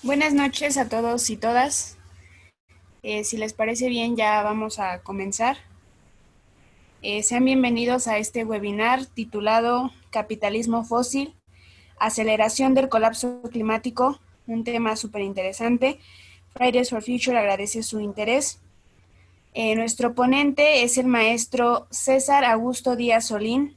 Buenas noches a todos y todas. Si les parece bien, ya vamos a comenzar. Sean bienvenidos a este webinar titulado Capitalismo fósil, aceleración del colapso climático, un tema súper interesante. Fridays for Future agradece su interés. Nuestro ponente es el maestro César Augusto Díaz Solín.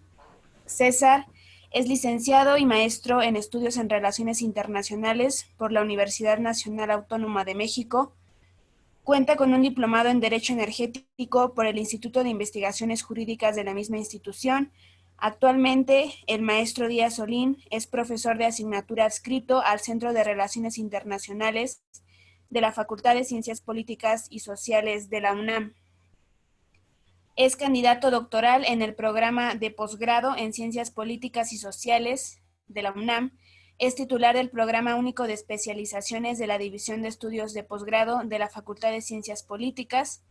César es licenciado y maestro en estudios en Relaciones Internacionales por la Universidad Nacional Autónoma de México. Cuenta con un diplomado en Derecho Energético por el Instituto de Investigaciones Jurídicas de la misma institución. Actualmente, el maestro Díaz Solín es profesor de asignatura adscrito al Centro de Relaciones Internacionales de la Facultad de Ciencias Políticas y Sociales de la UNAM. Es candidato doctoral en el programa de posgrado en Ciencias Políticas y Sociales de la UNAM. Es titular del Programa Único de Especializaciones de la División de Estudios de Posgrado de la Facultad de Ciencias Políticas.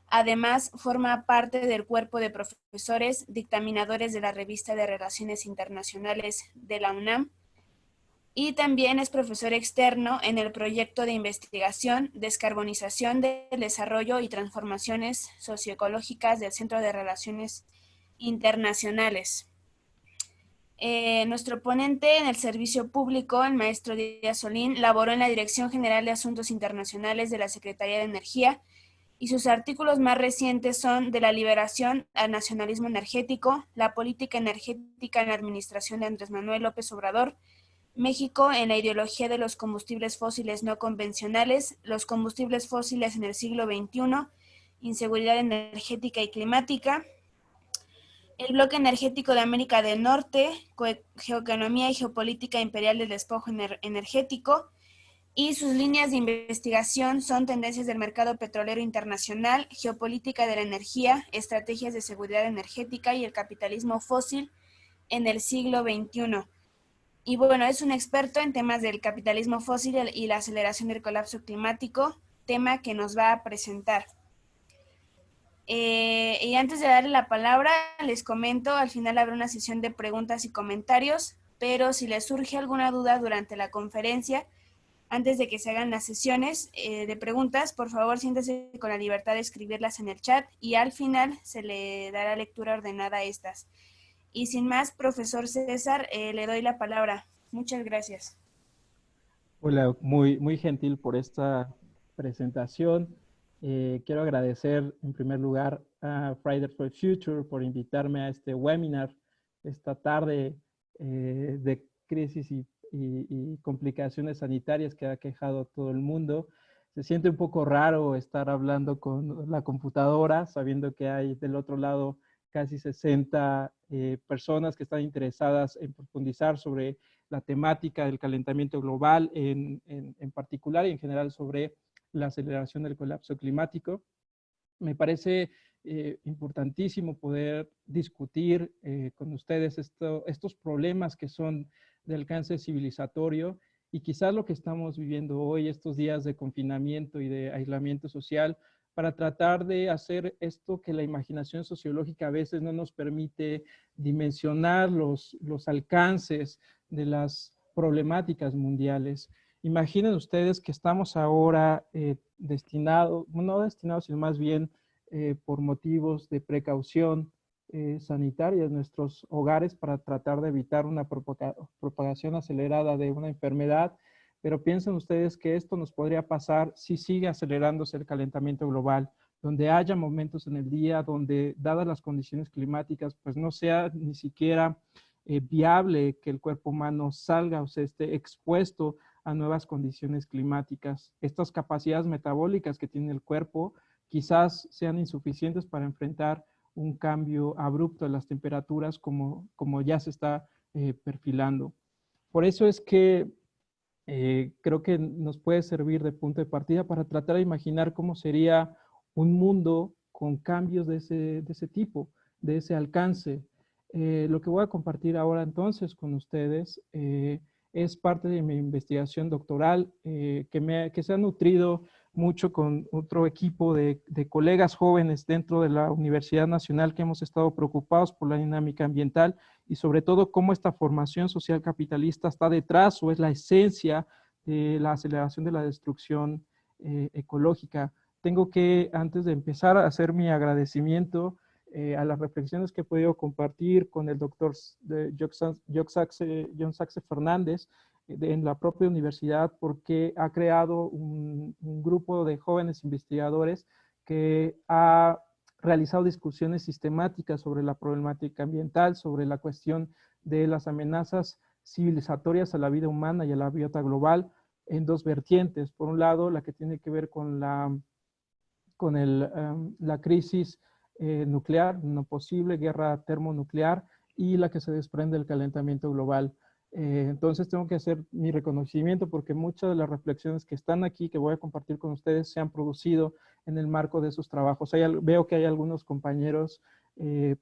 Además, forma parte del cuerpo de profesores dictaminadores de la Revista de Relaciones Internacionales de la UNAM. Y también es profesor externo en el proyecto de investigación Descarbonización del Desarrollo y Transformaciones Socioecológicas del Centro de Relaciones Internacionales. Nuestro ponente en el servicio público, el maestro Díaz Solín, laboró en la Dirección General de Asuntos Internacionales de la Secretaría de Energía y sus artículos más recientes son De la liberación al nacionalismo energético, la política energética en la administración de Andrés Manuel López Obrador, México en la ideología de los combustibles fósiles no convencionales, los combustibles fósiles en el siglo XXI, inseguridad energética y climática, el bloque energético de América del Norte, geoeconomía y geopolítica imperial del despojo energético, y sus líneas de investigación son tendencias del mercado petrolero internacional, geopolítica de la energía, estrategias de seguridad energética y el capitalismo fósil en el siglo XXI. Y bueno, es un experto en temas del capitalismo fósil y la aceleración del colapso climático, tema que nos va a presentar. Y antes de darle la palabra, les comento, al final habrá una sesión de preguntas y comentarios, pero si les surge alguna duda durante la conferencia, antes de que se hagan las sesiones de preguntas, por favor siéntese con la libertad de escribirlas en el chat y al final se le dará lectura ordenada a estas. Y sin más, profesor César, le doy la palabra. Muchas gracias. Hola, muy gentil por esta presentación. Quiero agradecer en primer lugar a Fridays for Future por invitarme a este webinar esta tarde de crisis y complicaciones sanitarias que ha quejado a todo el mundo. Se siente un poco raro estar hablando con la computadora, sabiendo que hay del otro lado casi 60 personas que están interesadas en profundizar sobre la temática del calentamiento global en particular y en general sobre la aceleración del colapso climático. Me parece importantísimo poder discutir con ustedes estos problemas que son de alcance civilizatorio y quizás lo que estamos viviendo hoy, estos días de confinamiento y de aislamiento social, para tratar de hacer esto que la imaginación sociológica a veces no nos permite dimensionar los alcances de las problemáticas mundiales. Imaginen ustedes que estamos ahora destinados, no destinados, sino más bien por motivos de precaución sanitaria en nuestros hogares para tratar de evitar una propagación acelerada de una enfermedad. Pero piensen ustedes que esto nos podría pasar si sigue acelerándose el calentamiento global, donde haya momentos en el día donde, dadas las condiciones climáticas, pues no sea ni siquiera viable que el cuerpo humano salga o se esté expuesto a nuevas condiciones climáticas. Estas capacidades metabólicas que tiene el cuerpo quizás sean insuficientes para enfrentar un cambio abrupto de las temperaturas como ya se está perfilando. Por eso es que creo que nos puede servir de punto de partida para tratar de imaginar cómo sería un mundo con cambios de ese tipo, de ese alcance. Lo que voy a compartir ahora entonces con ustedes es parte de mi investigación doctoral que se ha nutrido mucho con otro equipo de colegas jóvenes dentro de la Universidad Nacional que hemos estado preocupados por la dinámica ambiental y sobre todo cómo esta formación social capitalista está detrás o es la esencia de la aceleración de la destrucción ecológica. Tengo que, antes de empezar, hacer mi agradecimiento a las reflexiones que he podido compartir con el doctor John Saxe Fernández en la propia universidad, porque ha creado un grupo de jóvenes investigadores que ha realizado discusiones sistemáticas sobre la problemática ambiental, sobre la cuestión de las amenazas civilizatorias a la vida humana y a la biota global en dos vertientes. Por un lado, la que tiene que ver con la crisis nuclear, una posible guerra termonuclear, y la que se desprende del calentamiento global. Entonces tengo que hacer mi reconocimiento porque muchas de las reflexiones que están aquí, que voy a compartir con ustedes, se han producido en el marco de sus trabajos. Veo que hay algunos compañeros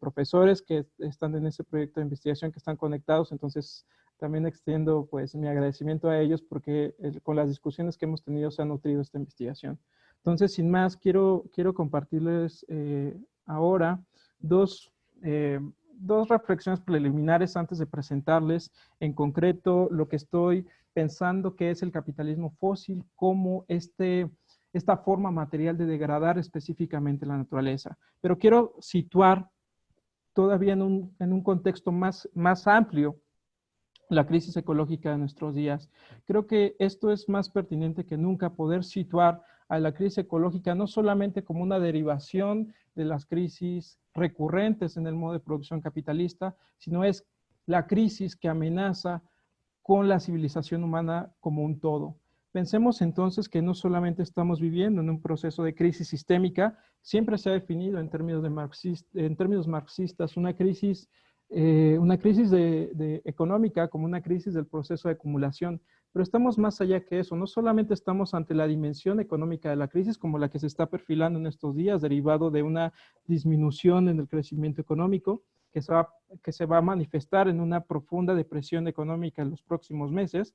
profesores que están en ese proyecto de investigación, que están conectados, entonces también extiendo pues mi agradecimiento a ellos porque con las discusiones que hemos tenido se ha nutrido esta investigación. Entonces, sin más, quiero compartirles ahora dos reflexiones preliminares antes de presentarles en concreto lo que estoy pensando que es el capitalismo fósil como esta forma material de degradar específicamente la naturaleza. Pero quiero situar todavía en un contexto más amplio la crisis ecológica de nuestros días. Creo que esto es más pertinente que nunca, poder situar a la crisis ecológica no solamente como una derivación de las crisis recurrentes en el modo de producción capitalista, sino es la crisis que amenaza con la civilización humana como un todo. Pensemos entonces que no solamente estamos viviendo en un proceso de crisis sistémica, siempre se ha definido en términos marxistas una crisis económica como una crisis del proceso de acumulación, pero estamos más allá que eso. No solamente estamos ante la dimensión económica de la crisis como la que se está perfilando en estos días, derivado de una disminución en el crecimiento económico, que se va a manifestar en una profunda depresión económica en los próximos meses,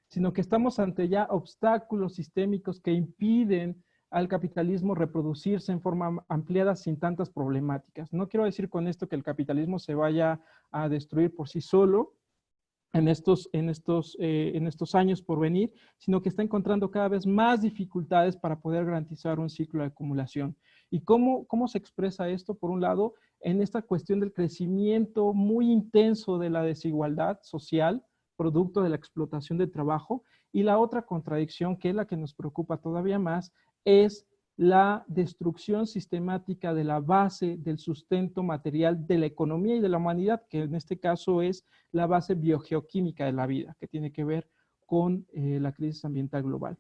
sino que estamos ante ya obstáculos sistémicos que impiden al capitalismo reproducirse en forma ampliada sin tantas problemáticas. No quiero decir con esto que el capitalismo se vaya a destruir por sí solo en estos años por venir, sino que está encontrando cada vez más dificultades para poder garantizar un ciclo de acumulación. ¿Y cómo se expresa esto? Por un lado, en esta cuestión del crecimiento muy intenso de la desigualdad social, producto de la explotación del trabajo, y la otra contradicción, que es la que nos preocupa todavía más, es la destrucción sistemática de la base del sustento material de la economía y de la humanidad, que en este caso es la base biogeoquímica de la vida, que tiene que ver con la crisis ambiental global.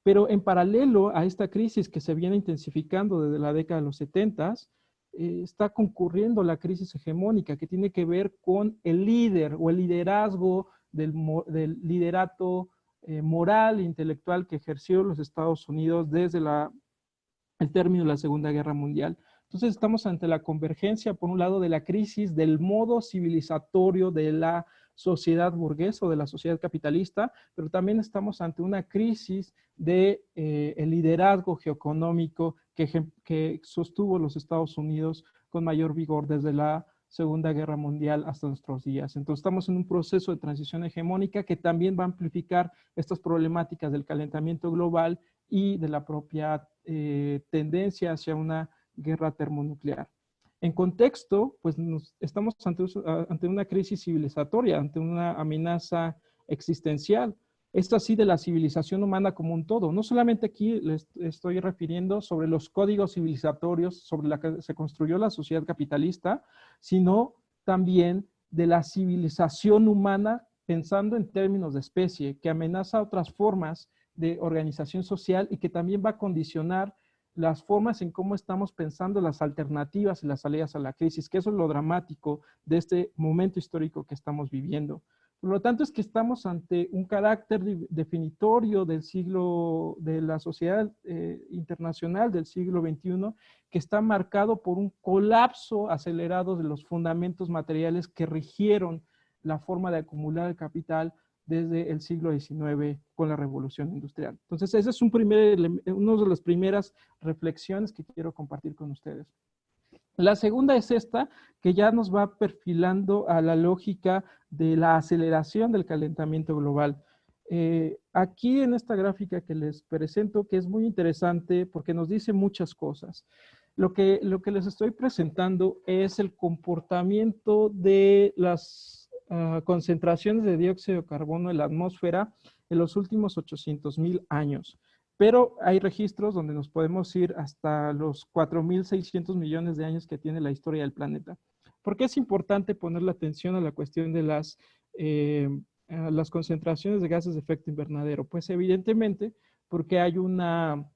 Pero en paralelo a esta crisis que se viene intensificando desde la década de los 70, está concurriendo la crisis hegemónica, que tiene que ver con el líder o el liderazgo del liderato moral e intelectual que ejerció los Estados Unidos desde el término de la Segunda Guerra Mundial. Entonces estamos ante la convergencia, por un lado, de la crisis del modo civilizatorio de la sociedad burguesa o de la sociedad capitalista, pero también estamos ante una crisis de el liderazgo geoeconómico que sostuvo los Estados Unidos con mayor vigor desde la Segunda Guerra Mundial hasta nuestros días. Entonces estamos en un proceso de transición hegemónica que también va a amplificar estas problemáticas del calentamiento global y de la propia tendencia hacia una guerra termonuclear. En contexto, pues estamos ante una crisis civilizatoria, ante una amenaza existencial. Esto así de la civilización humana como un todo. No solamente aquí les estoy refiriendo sobre los códigos civilizatorios sobre la que se construyó la sociedad capitalista, sino también de la civilización humana pensando en términos de especie, que amenaza otras formas de organización social y que también va a condicionar las formas en cómo estamos pensando las alternativas y las salidas a la crisis, que eso es lo dramático de este momento histórico que estamos viviendo. Por lo tanto, es que estamos ante un carácter definitorio del siglo, de la sociedad internacional del siglo XXI, que está marcado por un colapso acelerado de los fundamentos materiales que rigieron la forma de acumular el capital desde el siglo XIX con la revolución industrial. Entonces, ese es una de las primeras reflexiones que quiero compartir con ustedes. La segunda es esta, que ya nos va perfilando a la lógica de la aceleración del calentamiento global. Aquí en esta gráfica que les presento, que es muy interesante porque nos dice muchas cosas. Lo que les estoy presentando es el comportamiento de las concentraciones de dióxido de carbono en la atmósfera en los últimos 800,000 años. Pero hay registros donde nos podemos ir hasta los 4,600 millones de años que tiene la historia del planeta. ¿Por qué es importante ponerle atención a la cuestión de las concentraciones de gases de efecto invernadero? Pues evidentemente porque hay una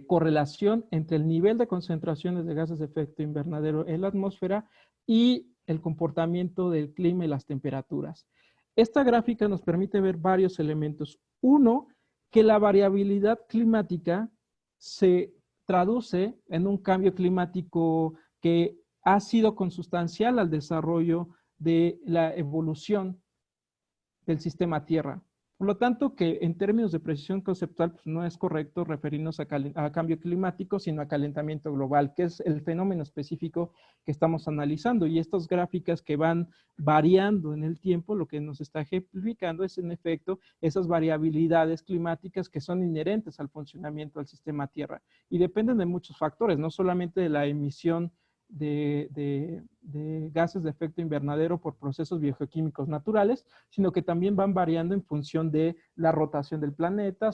correlación entre el nivel de concentraciones de gases de efecto invernadero en la atmósfera y el comportamiento del clima y las temperaturas. Esta gráfica nos permite ver varios elementos. Uno, que la variabilidad climática se traduce en un cambio climático que ha sido consustancial al desarrollo de la evolución del sistema Tierra. Por lo tanto, que en términos de precisión conceptual, pues no es correcto referirnos a cambio climático, sino a calentamiento global, que es el fenómeno específico que estamos analizando. Y estas gráficas que van variando en el tiempo, lo que nos está ejemplificando es, en efecto, esas variabilidades climáticas que son inherentes al funcionamiento del sistema Tierra. Y dependen de muchos factores, no solamente de la emisión de gases de efecto invernadero por procesos biogeoquímicos naturales, sino que también van variando en función de la rotación del planeta,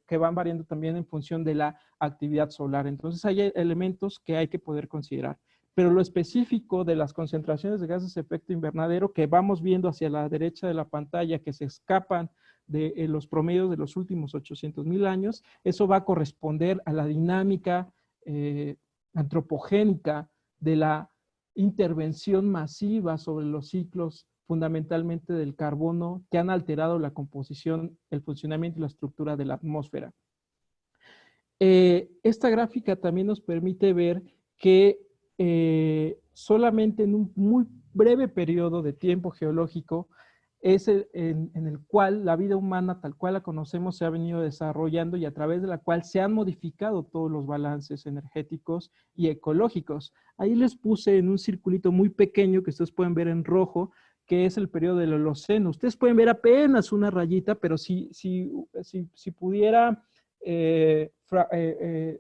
que van variando también en función de la actividad solar. Entonces hay elementos que hay que poder considerar. Pero lo específico de las concentraciones de gases de efecto invernadero que vamos viendo hacia la derecha de la pantalla, que se escapan de los promedios de los últimos 800,000 años, eso va a corresponder a la dinámica antropogénica de la intervención masiva sobre los ciclos fundamentalmente del carbono que han alterado la composición, el funcionamiento y la estructura de la atmósfera. Esta gráfica también nos permite ver que solamente en un muy breve periodo de tiempo geológico es en el cual la vida humana tal cual la conocemos se ha venido desarrollando y a través de la cual se han modificado todos los balances energéticos y ecológicos. Ahí les puse en un circulito muy pequeño que ustedes pueden ver en rojo, que es el periodo del Holoceno. Ustedes pueden ver apenas una rayita, pero si pudiera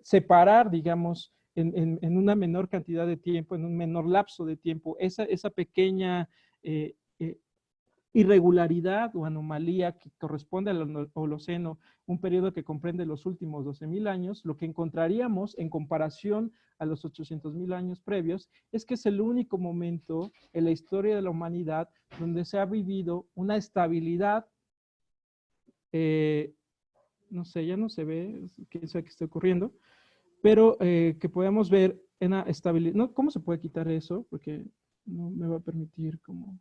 separar, digamos, en una menor cantidad de tiempo, en un menor lapso de tiempo, esa pequeña irregularidad o anomalía que corresponde al Holoceno, un periodo que comprende los últimos 12,000 años, lo que encontraríamos en comparación a los 800,000 años previos es que es el único momento en la historia de la humanidad donde se ha vivido una estabilidad, no sé, ya no se ve, quién sabe qué está ocurriendo, pero que podemos ver en la estabilidad. No, ¿cómo se puede quitar eso? Porque no me va a permitir como...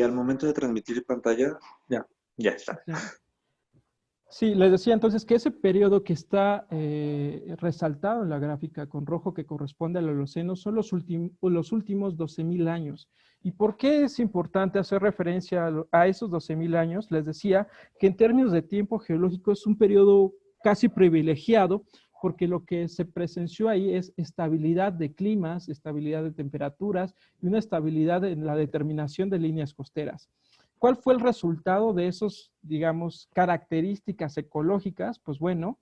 Al momento de transmitir pantalla, ya está. Sí, les decía entonces que ese periodo que está resaltado en la gráfica con rojo que corresponde al Holoceno son los últimos 12,000 años. ¿Y por qué es importante hacer referencia a esos 12,000 años? Les decía que en términos de tiempo geológico es un periodo casi privilegiado porque lo que se presenció ahí es estabilidad de climas, estabilidad de temperaturas y una estabilidad en la determinación de líneas costeras. ¿Cuál fue el resultado de esos, digamos, características ecológicas? Pues bueno,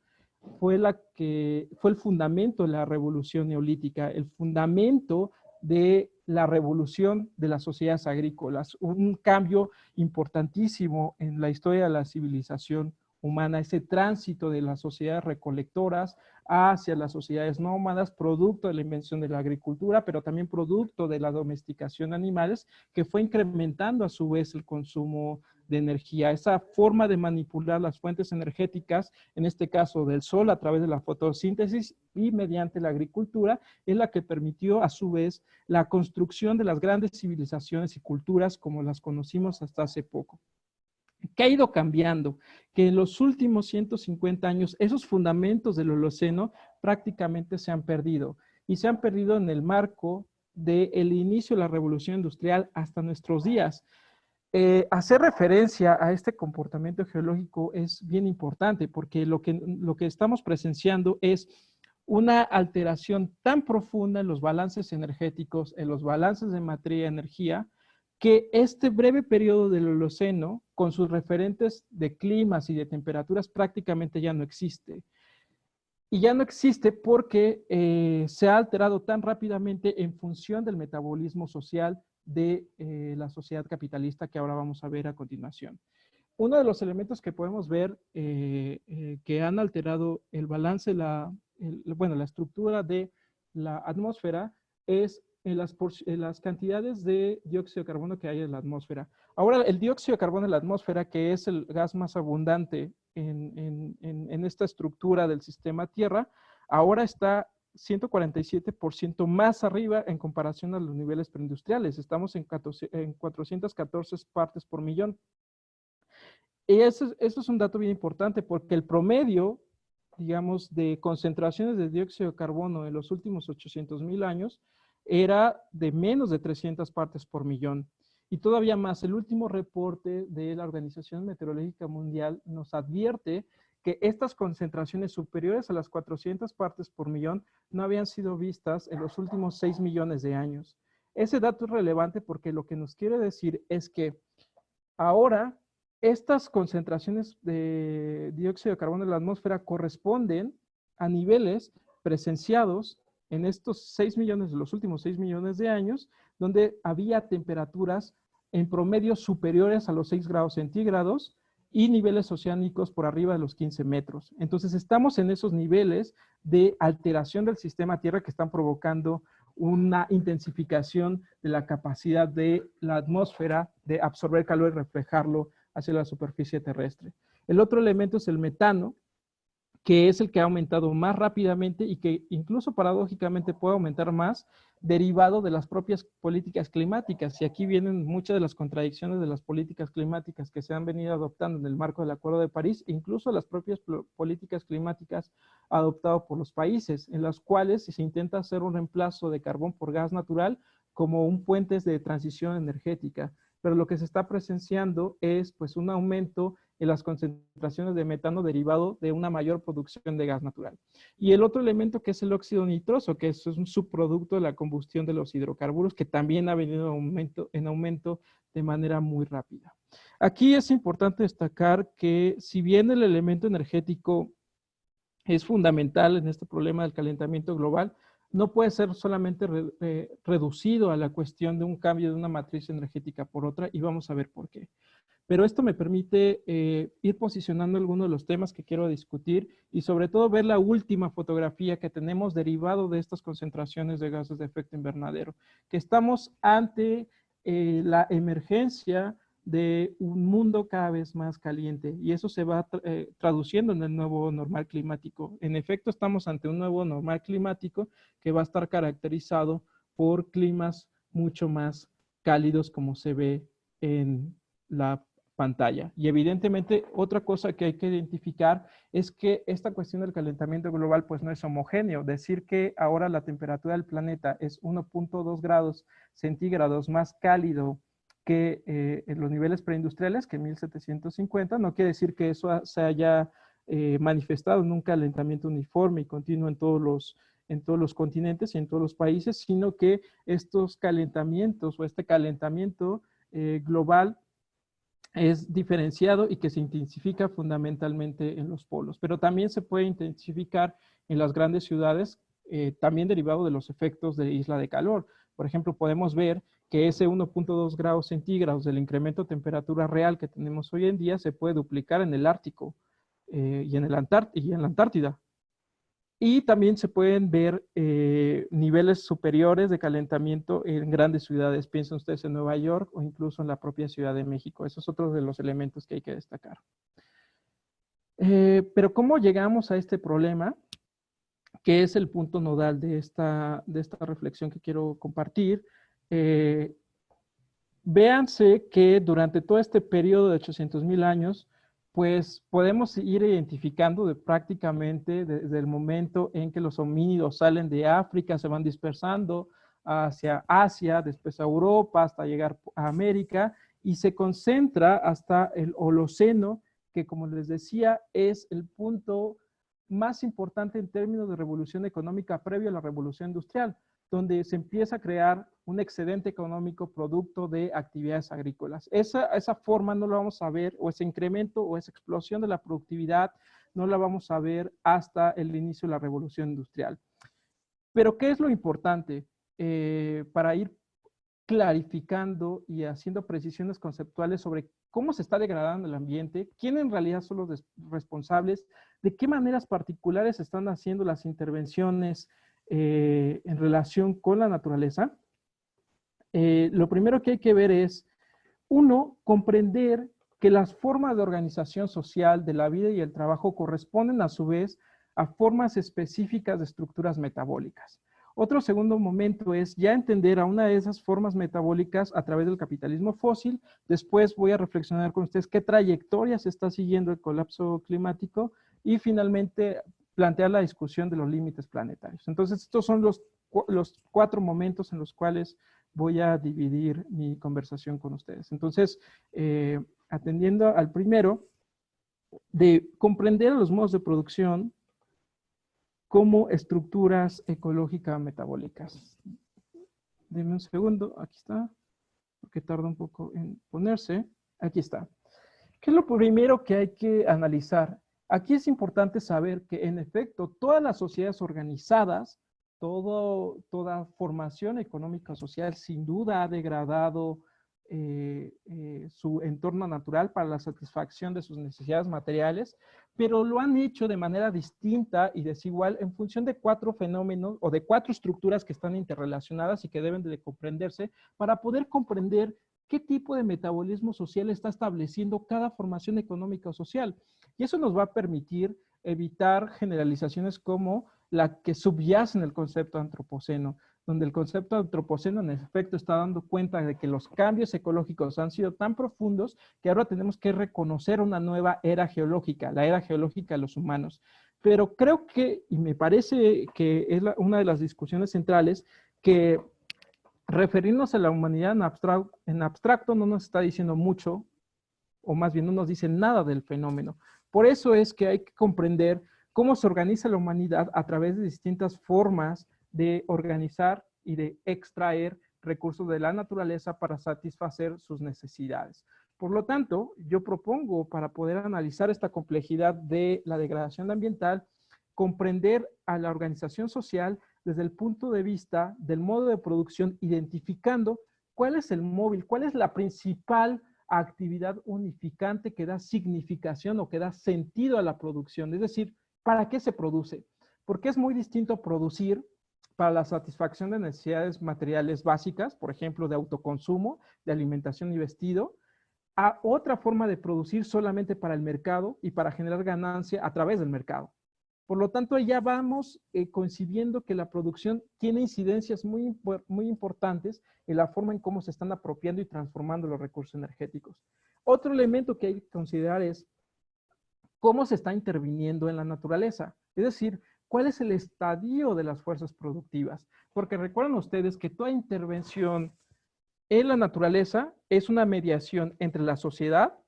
fue el fundamento de la revolución neolítica, el fundamento de la revolución de las sociedades agrícolas, un cambio importantísimo en la historia de la civilización humana, ese tránsito de las sociedades recolectoras hacia las sociedades nómadas, producto de la invención de la agricultura, pero también producto de la domesticación de animales, que fue incrementando a su vez el consumo de energía. Esa forma de manipular las fuentes energéticas, en este caso del sol a través de la fotosíntesis y mediante la agricultura, es la que permitió a su vez la construcción de las grandes civilizaciones y culturas como las conocimos hasta hace poco. ¿Qué ha ido cambiando? Que en los últimos 150 años esos fundamentos del Holoceno prácticamente se han perdido y se han perdido en el marco del inicio de la revolución industrial hasta nuestros días. Hacer referencia a este comportamiento geológico es bien importante porque lo que estamos presenciando es una alteración tan profunda en los balances energéticos, en los balances de materia y energía, que este breve periodo del Holoceno con sus referentes de climas y de temperaturas prácticamente ya no existe. Y ya no existe porque se ha alterado tan rápidamente en función del metabolismo social de la sociedad capitalista que ahora vamos a ver a continuación. Uno de los elementos que podemos ver que han alterado el balance, bueno, la estructura de la atmósfera es en las cantidades de dióxido de carbono que hay en la atmósfera. Ahora, el dióxido de carbono en la atmósfera, que es el gas más abundante en esta estructura del sistema Tierra, ahora está 147% más arriba en comparación a los niveles preindustriales. Estamos en 414 partes por millón. Y eso es un dato bien importante porque el promedio, digamos, de concentraciones de dióxido de carbono en los últimos 800,000 años era de menos de 300 partes por millón. Y todavía más, el último reporte de la Organización Meteorológica Mundial nos advierte que estas concentraciones superiores a las 400 partes por millón no habían sido vistas en los últimos 6 millones de años. Ese dato es relevante porque lo que nos quiere decir es que ahora estas concentraciones de dióxido de carbono en la atmósfera corresponden a niveles presenciados en estos 6 millones, de los últimos 6 millones de años, donde había temperaturas en promedio superiores a los 6 grados centígrados y niveles oceánicos por arriba de los 15 metros. Entonces estamos en esos niveles de alteración del sistema Tierra que están provocando una intensificación de la capacidad de la atmósfera de absorber calor y reflejarlo hacia la superficie terrestre. El otro elemento es el metano, que es el que ha aumentado más rápidamente y que incluso paradójicamente puede aumentar más derivado de las propias políticas climáticas. Y aquí vienen muchas de las contradicciones de las políticas climáticas que se han venido adoptando en el marco del Acuerdo de París, incluso las propias políticas climáticas adoptadas por los países, en las cuales se intenta hacer un reemplazo de carbón por gas natural como un puente de transición energética. Pero lo que se está presenciando es pues un aumento en las concentraciones de metano derivado de una mayor producción de gas natural. Y el otro elemento que es el óxido nitroso, que es un subproducto de la combustión de los hidrocarburos, que también ha venido en aumento de manera muy rápida. Aquí es importante destacar que si bien el elemento energético es fundamental en este problema del calentamiento global, no puede ser solamente reducido a la cuestión de un cambio de una matriz energética por otra, y vamos a ver por qué. Pero esto me permite ir posicionando algunos de los temas que quiero discutir y sobre todo ver la última fotografía que tenemos derivado de estas concentraciones de gases de efecto invernadero, que estamos ante la emergencia de un mundo cada vez más caliente y eso se va traduciendo en el nuevo normal climático. En efecto, estamos ante un nuevo normal climático que va a estar caracterizado por climas mucho más cálidos como se ve en la pantalla. Y evidentemente otra cosa que hay que identificar es que esta cuestión del calentamiento global pues no es homogéneo. Decir que ahora la temperatura del planeta es 1.2 grados centígrados más cálido que en los niveles preindustriales, que 1750, no quiere decir que eso se haya manifestado en un calentamiento uniforme y continuo en todos los continentes y en todos los países, sino que estos calentamientos o este calentamiento global es diferenciado y que se intensifica fundamentalmente en los polos, pero también se puede intensificar en las grandes ciudades, también derivado de los efectos de isla de calor. Por ejemplo, podemos ver que ese 1.2 grados centígrados del incremento de temperatura real que tenemos hoy en día se puede duplicar en el Ártico y en la Antártida. Y también se pueden ver niveles superiores de calentamiento en grandes ciudades. Piensen ustedes en Nueva York o incluso en la propia Ciudad de México. Eso es otro de los elementos que hay que destacar. Pero ¿cómo llegamos a este problema? Que es el punto nodal de esta reflexión que quiero compartir. Véanse que durante todo este periodo de 800,000 años, pues podemos ir identificando prácticamente desde el momento en que los homínidos salen de África, se van dispersando hacia Asia, después a Europa, hasta llegar a América, y se concentra hasta el Holoceno, que como les decía, es el punto más importante en términos de revolución económica previo a la revolución industrial. donde se empieza a crear un excedente económico producto de actividades agrícolas. Esa forma no la vamos a ver, o ese incremento o esa explosión de la productividad, no la vamos a ver hasta el inicio de la revolución industrial. Pero, ¿qué es lo importante? Para ir clarificando y haciendo precisiones conceptuales sobre cómo se está degradando el ambiente, quién en realidad son los responsables, de qué maneras particulares se están haciendo las intervenciones en relación con la naturaleza. Lo primero que hay que ver es, uno, comprender que las formas de organización social de la vida y el trabajo corresponden a su vez a formas específicas de estructuras metabólicas. Otro segundo momento es ya entender a una de esas formas metabólicas a través del capitalismo fósil. Después voy a reflexionar con ustedes qué trayectoria se está siguiendo el colapso climático y finalmente plantear la discusión de los límites planetarios. Entonces, estos son los 4 momentos en los cuales voy a dividir mi conversación con ustedes. Entonces, atendiendo al primero, de comprender los modos de producción como estructuras ecológicas metabólicas. Denme un segundo, aquí está, porque tarda un poco en ponerse. Aquí está. ¿Qué es lo primero que hay que analizar? Aquí es importante saber que, en efecto, todas las sociedades organizadas, toda formación económica social, sin duda ha degradado su entorno natural para la satisfacción de sus necesidades materiales, pero lo han hecho de manera distinta y desigual en función de 4 fenómenos o de 4 estructuras que están interrelacionadas y que deben de comprenderse para poder comprender qué tipo de metabolismo social está estableciendo cada formación económica o social. Y eso nos va a permitir evitar generalizaciones como la que subyace en el concepto antropoceno, donde el concepto antropoceno en efecto está dando cuenta de que los cambios ecológicos han sido tan profundos que ahora tenemos que reconocer una nueva era geológica, la era geológica de los humanos. Pero creo que, y me parece que es una de las discusiones centrales, que referirnos a la humanidad en abstracto no nos está diciendo mucho, o más bien no nos dice nada del fenómeno. Por eso es que hay que comprender cómo se organiza la humanidad a través de distintas formas de organizar y de extraer recursos de la naturaleza para satisfacer sus necesidades. Por lo tanto, yo propongo, para poder analizar esta complejidad de la degradación ambiental, comprender a la organización social desde el punto de vista del modo de producción, identificando cuál es el móvil, cuál es la principal actividad unificante que da significación o que da sentido a la producción. Es decir, ¿para qué se produce? Porque es muy distinto producir para la satisfacción de necesidades materiales básicas, por ejemplo, de autoconsumo, de alimentación y vestido, a otra forma de producir solamente para el mercado y para generar ganancia a través del mercado. Por lo tanto, ya vamos concibiendo que la producción tiene incidencias muy importantes en la forma en cómo se están apropiando y transformando los recursos energéticos. Otro elemento que hay que considerar es cómo se está interviniendo en la naturaleza. Es decir, cuál es el estadio de las fuerzas productivas. Porque recuerden ustedes que toda intervención en la naturaleza es una mediación entre la sociedad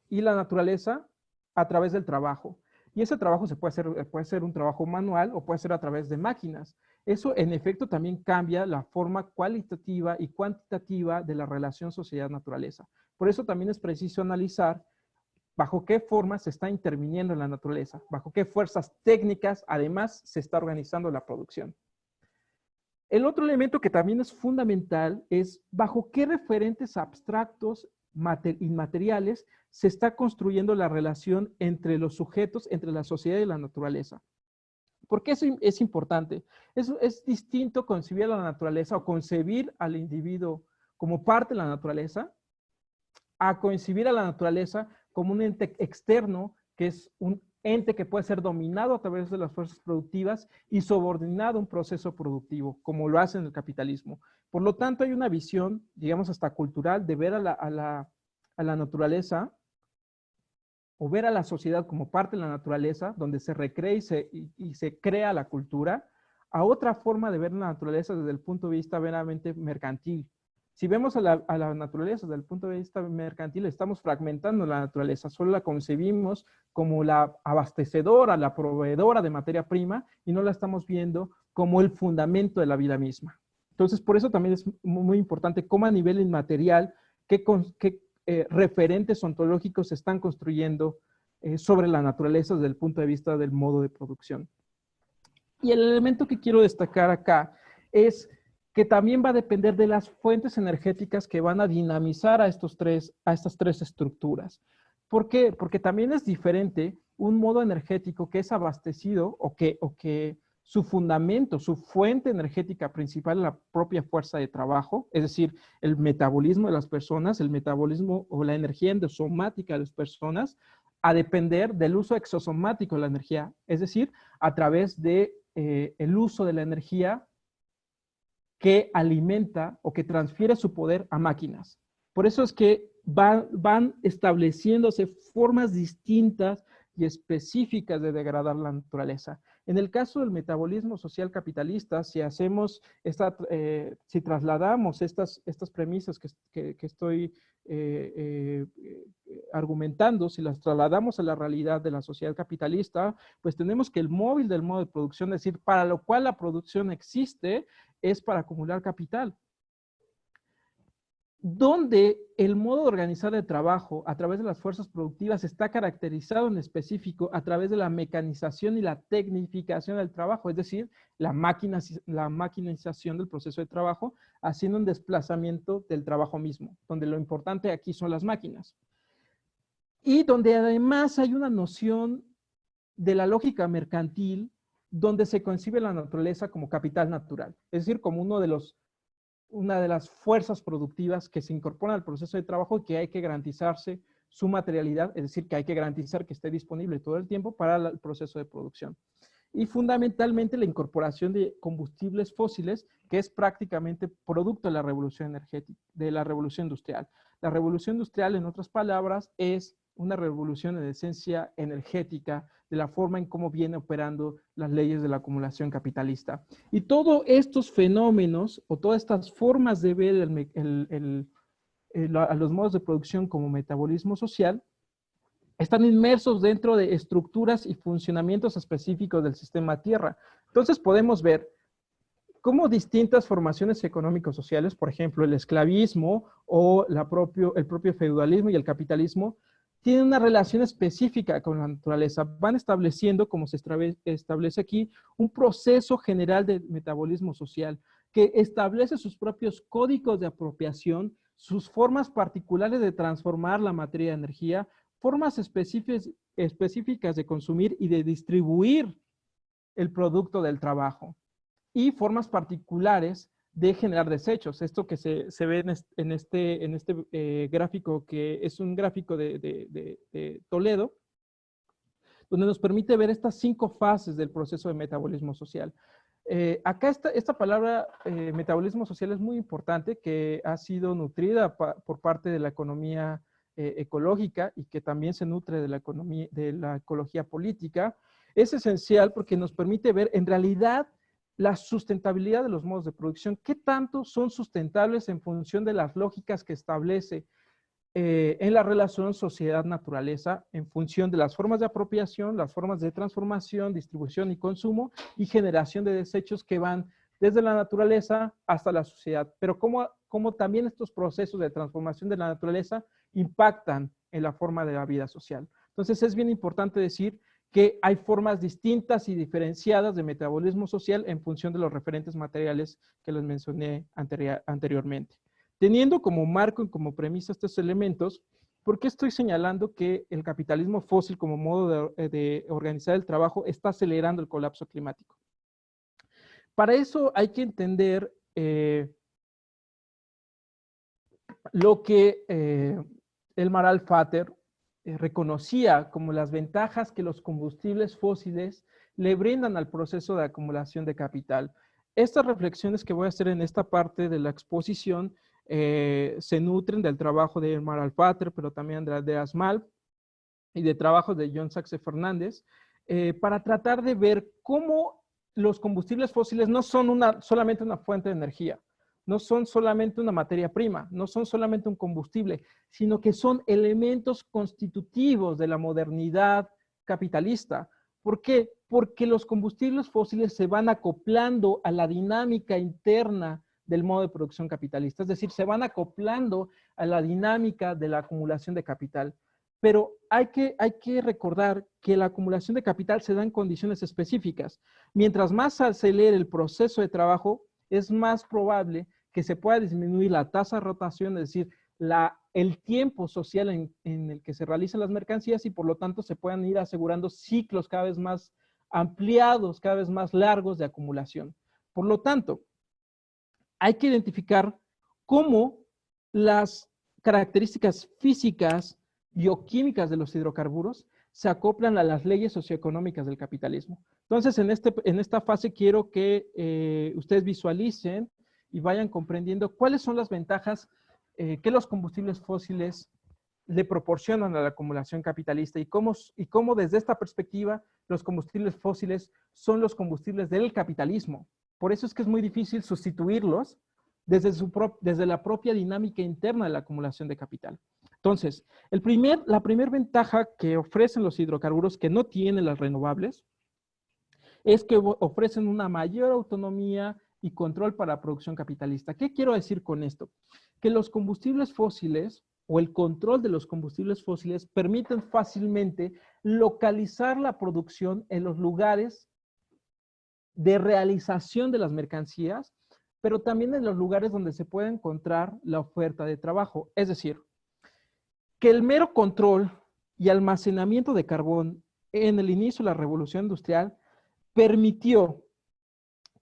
y la naturaleza a través del trabajo. Y ese trabajo puede ser un trabajo manual o puede ser a través de máquinas. Eso, en efecto, también cambia la forma cualitativa y cuantitativa de la relación sociedad-naturaleza. Por eso también es preciso analizar bajo qué forma se está interviniendo en la naturaleza, bajo qué fuerzas técnicas, además, se está organizando la producción. El otro elemento que también es fundamental es bajo qué referentes abstractos inmateriales se está construyendo la relación entre los sujetos, entre la sociedad y la naturaleza. ¿Por qué eso es importante? Es distinto concebir a la naturaleza o concebir al individuo como parte de la naturaleza a concebir a la naturaleza como un ente externo, que es un ente que puede ser dominado a través de las fuerzas productivas y subordinado a un proceso productivo, como lo hace en el capitalismo. Por lo tanto, hay una visión, digamos, hasta cultural, de ver a la naturaleza o ver a la sociedad como parte de la naturaleza, donde se recrea y se crea la cultura, a otra forma de ver la naturaleza desde el punto de vista meramente mercantil. Si vemos a la naturaleza desde el punto de vista mercantil, estamos fragmentando la naturaleza, solo la concebimos como la abastecedora, la proveedora de materia prima y no la estamos viendo como el fundamento de la vida misma. Entonces, por eso también es muy importante cómo a nivel inmaterial, qué referentes ontológicos se están construyendo sobre la naturaleza desde el punto de vista del modo de producción. Y el elemento que quiero destacar acá es que también va a depender de las fuentes energéticas que van a dinamizar a estas tres estructuras. ¿Por qué? Porque también es diferente un modo energético que es abastecido o que su fundamento, su fuente energética principal es la propia fuerza de trabajo, es decir, el metabolismo de las personas, el metabolismo o la energía endosomática de las personas, a depender del uso exosomático de la energía, es decir, a través de el uso de la energía que alimenta o que transfiere su poder a máquinas. Por eso es que van estableciéndose formas distintas y específicas de degradar la naturaleza. En el caso del metabolismo social capitalista, si trasladamos estas premisas que estoy argumentando, si las trasladamos a la realidad de la sociedad capitalista, pues tenemos que el móvil del modo de producción, es decir, para lo cual la producción existe, es para acumular capital. Donde el modo de organizar el trabajo a través de las fuerzas productivas está caracterizado en específico a través de la mecanización y la tecnificación del trabajo, es decir, la maquinización del proceso de trabajo, haciendo un desplazamiento del trabajo mismo, donde lo importante aquí son las máquinas. Y donde además hay una noción de la lógica mercantil, donde se concibe la naturaleza como capital natural, es decir, como una de las fuerzas productivas que se incorporan al proceso de trabajo y que hay que garantizarse su materialidad, es decir, que hay que garantizar que esté disponible todo el tiempo para el proceso de producción. Y fundamentalmente la incorporación de combustibles fósiles, que es prácticamente producto de la revolución energética, de la revolución industrial. La revolución industrial, en otras palabras, es una revolución en esencia energética de la forma en cómo viene operando las leyes de la acumulación capitalista. Y todos estos fenómenos o todas estas formas de ver a los modos de producción como metabolismo social están inmersos dentro de estructuras y funcionamientos específicos del sistema Tierra. Entonces podemos ver cómo distintas formaciones económico-sociales, por ejemplo, el esclavismo o el propio feudalismo y el capitalismo, tienen una relación específica con la naturaleza. Van estableciendo, como se establece aquí, un proceso general de metabolismo social que establece sus propios códigos de apropiación, sus formas particulares de transformar la materia de energía, formas específicas de consumir y de distribuir el producto del trabajo y formas particulares de generar desechos. Esto que se ve en este gráfico, que es un gráfico de Toledo, donde nos permite ver estas 5 fases del proceso de metabolismo social. Acá esta palabra metabolismo social es muy importante, que ha sido nutrida por parte de la economía ecológica y que también se nutre de la ecología política. Es esencial porque nos permite ver en realidad la sustentabilidad de los modos de producción, qué tanto son sustentables en función de las lógicas que establece en la relación sociedad-naturaleza, en función de las formas de apropiación, las formas de transformación, distribución y consumo y generación de desechos que van desde la naturaleza hasta la sociedad. Pero cómo también estos procesos de transformación de la naturaleza impactan en la forma de la vida social. Entonces es bien importante decir que hay formas distintas y diferenciadas de metabolismo social en función de los referentes materiales que les mencioné anteriormente. Teniendo como marco y como premisa estos elementos, ¿por qué estoy señalando que el capitalismo fósil como modo de organizar el trabajo está acelerando el colapso climático? Para eso hay que entender lo que Elmar Alphater reconocía como las ventajas que los combustibles fósiles le brindan al proceso de acumulación de capital. Estas reflexiones que voy a hacer en esta parte de la exposición se nutren del trabajo de Elmar Alphater, pero también de Andreas Malm y de trabajos de John Saxe Fernández, para tratar de ver cómo los combustibles fósiles no son solamente una fuente de energía, no son solamente una materia prima, no son solamente un combustible, sino que son elementos constitutivos de la modernidad capitalista, ¿Por qué? Porque los combustibles fósiles se van acoplando a la dinámica interna del modo de producción capitalista, es decir, se van acoplando a la dinámica de la acumulación de capital. Pero hay que recordar que la acumulación de capital se da en condiciones específicas. Mientras más se acelere el proceso de trabajo, es más probable que se pueda disminuir la tasa de rotación, es decir, el tiempo social en el que se realizan las mercancías y por lo tanto se puedan ir asegurando ciclos cada vez más ampliados, cada vez más largos de acumulación. Por lo tanto, hay que identificar cómo las características físicas, bioquímicas de los hidrocarburos se acoplan a las leyes socioeconómicas del capitalismo. Entonces, en esta fase quiero que ustedes visualicen y vayan comprendiendo cuáles son las ventajas que los combustibles fósiles le proporcionan a la acumulación capitalista y cómo desde esta perspectiva los combustibles fósiles son los combustibles del capitalismo. Por eso es que es muy difícil sustituirlos desde la propia dinámica interna de la acumulación de capital. Entonces, la primera ventaja que ofrecen los hidrocarburos que no tienen las renovables es que ofrecen una mayor autonomía y control para la producción capitalista. ¿Qué quiero decir con esto? Que los combustibles fósiles o el control de los combustibles fósiles permiten fácilmente localizar la producción en los lugares de realización de las mercancías, pero también en los lugares donde se puede encontrar la oferta de trabajo. Es decir, que el mero control y almacenamiento de carbón en el inicio de la revolución industrial permitió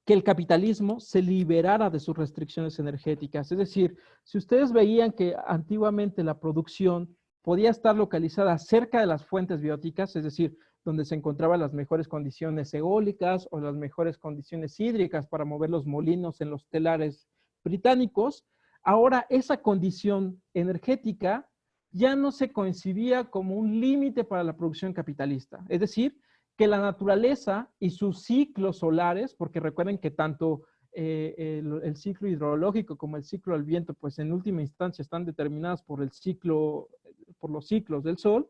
que el capitalismo se liberara de sus restricciones energéticas. Es decir, si ustedes veían que antiguamente la producción podía estar localizada cerca de las fuentes bióticas, es decir, donde se encontraban las mejores condiciones eólicas o las mejores condiciones hídricas para mover los molinos en los telares británicos, ahora esa condición energética ya no se concebía como un límite para la producción capitalista. Es decir, que la naturaleza y sus ciclos solares, porque recuerden que tanto el ciclo hidrológico como el ciclo del viento, pues en última instancia están determinadas por los ciclos del sol,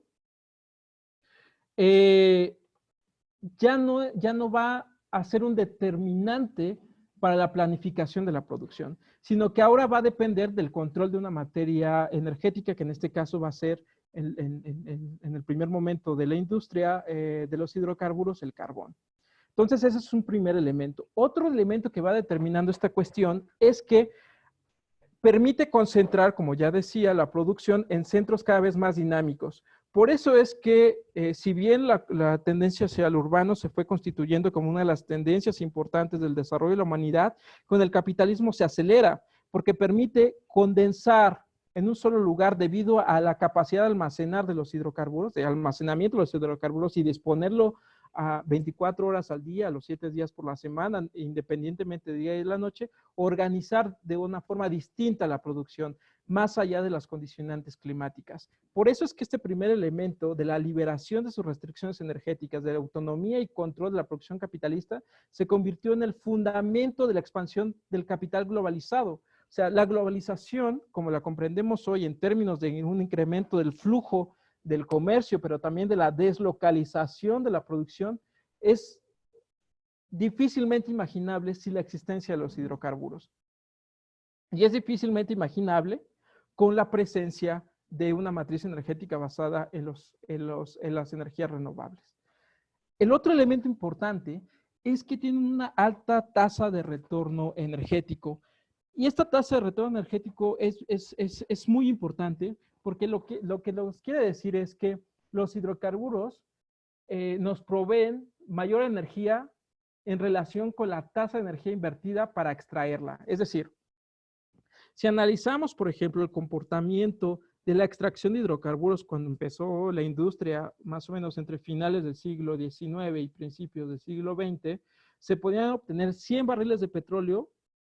ya no va a ser un determinante para la planificación de la producción, sino que ahora va a depender del control de una materia energética, que en este caso va a ser en el primer momento de la industria de los hidrocarburos, el carbón. Entonces, ese es un primer elemento. Otro elemento que va determinando esta cuestión es que permite concentrar, como ya decía, la producción en centros cada vez más dinámicos. Por eso es que, si bien la tendencia hacia el urbano se fue constituyendo como una de las tendencias importantes del desarrollo de la humanidad, con el capitalismo se acelera, porque permite condensar en un solo lugar debido a la capacidad de almacenar de los hidrocarburos, de almacenamiento de los hidrocarburos y disponerlo a 24 horas al día, a los 7 días por la semana, independientemente de día y de la noche, organizar de una forma distinta la producción, más allá de las condicionantes climáticas. Por eso es que este primer elemento de la liberación de sus restricciones energéticas, de la autonomía y control de la producción capitalista, se convirtió en el fundamento de la expansión del capital globalizado. O sea, la globalización, como la comprendemos hoy en términos de un incremento del flujo del comercio, pero también de la deslocalización de la producción, es difícilmente imaginable sin la existencia de los hidrocarburos. Y es difícilmente imaginable con la presencia de una matriz energética basada en las energías renovables. El otro elemento importante es que tienen una alta tasa de retorno energético. Y esta tasa de retorno energético es muy importante porque lo que nos quiere decir es que los hidrocarburos nos proveen mayor energía en relación con la tasa de energía invertida para extraerla. Es decir, si analizamos, por ejemplo, el comportamiento de la extracción de hidrocarburos cuando empezó la industria, más o menos entre finales del siglo XIX y principios del siglo XX, se podían obtener 100 barriles de petróleo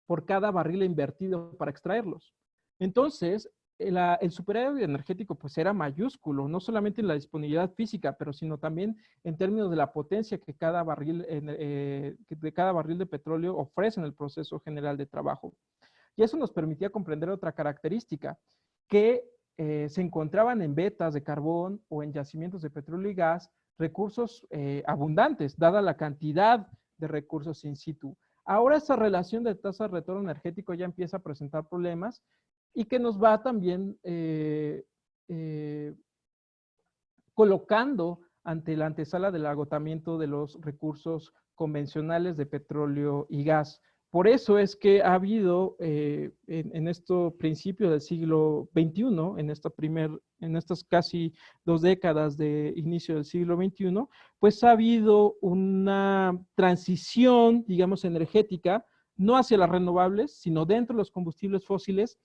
por cada barril invertido para extraerlos. Entonces, el superávit energético pues era mayúsculo, no solamente en la disponibilidad física, pero sino también en términos de la potencia que cada barril de petróleo ofrece en el proceso general de trabajo. Y eso nos permitía comprender otra característica, que se encontraban en vetas de carbón o en yacimientos de petróleo y gas recursos abundantes, dada la cantidad de recursos in situ. Ahora esa relación de tasa de retorno energético ya empieza a presentar problemas y que nos va también colocando ante la antesala del agotamiento de los recursos convencionales de petróleo y gas. Por eso es que ha habido en estos principios del siglo XXI, en estas casi 2 décadas de inicio del siglo XXI, pues ha habido una transición, digamos, energética, no hacia las renovables, sino dentro de los combustibles fósiles,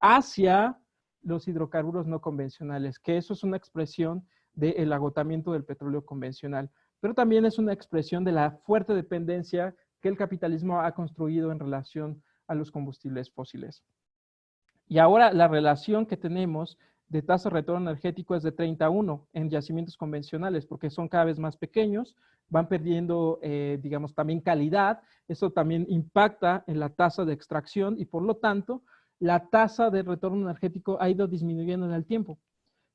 hacia los hidrocarburos no convencionales, que eso es una expresión del agotamiento del petróleo convencional, pero también es una expresión de la fuerte dependencia que el capitalismo ha construido en relación a los combustibles fósiles. Y ahora la relación que tenemos de tasa de retorno energético es de 31 en yacimientos convencionales, porque son cada vez más pequeños, van perdiendo, digamos, también calidad. Eso también impacta en la tasa de extracción y, por lo tanto, la tasa de retorno energético ha ido disminuyendo en el tiempo.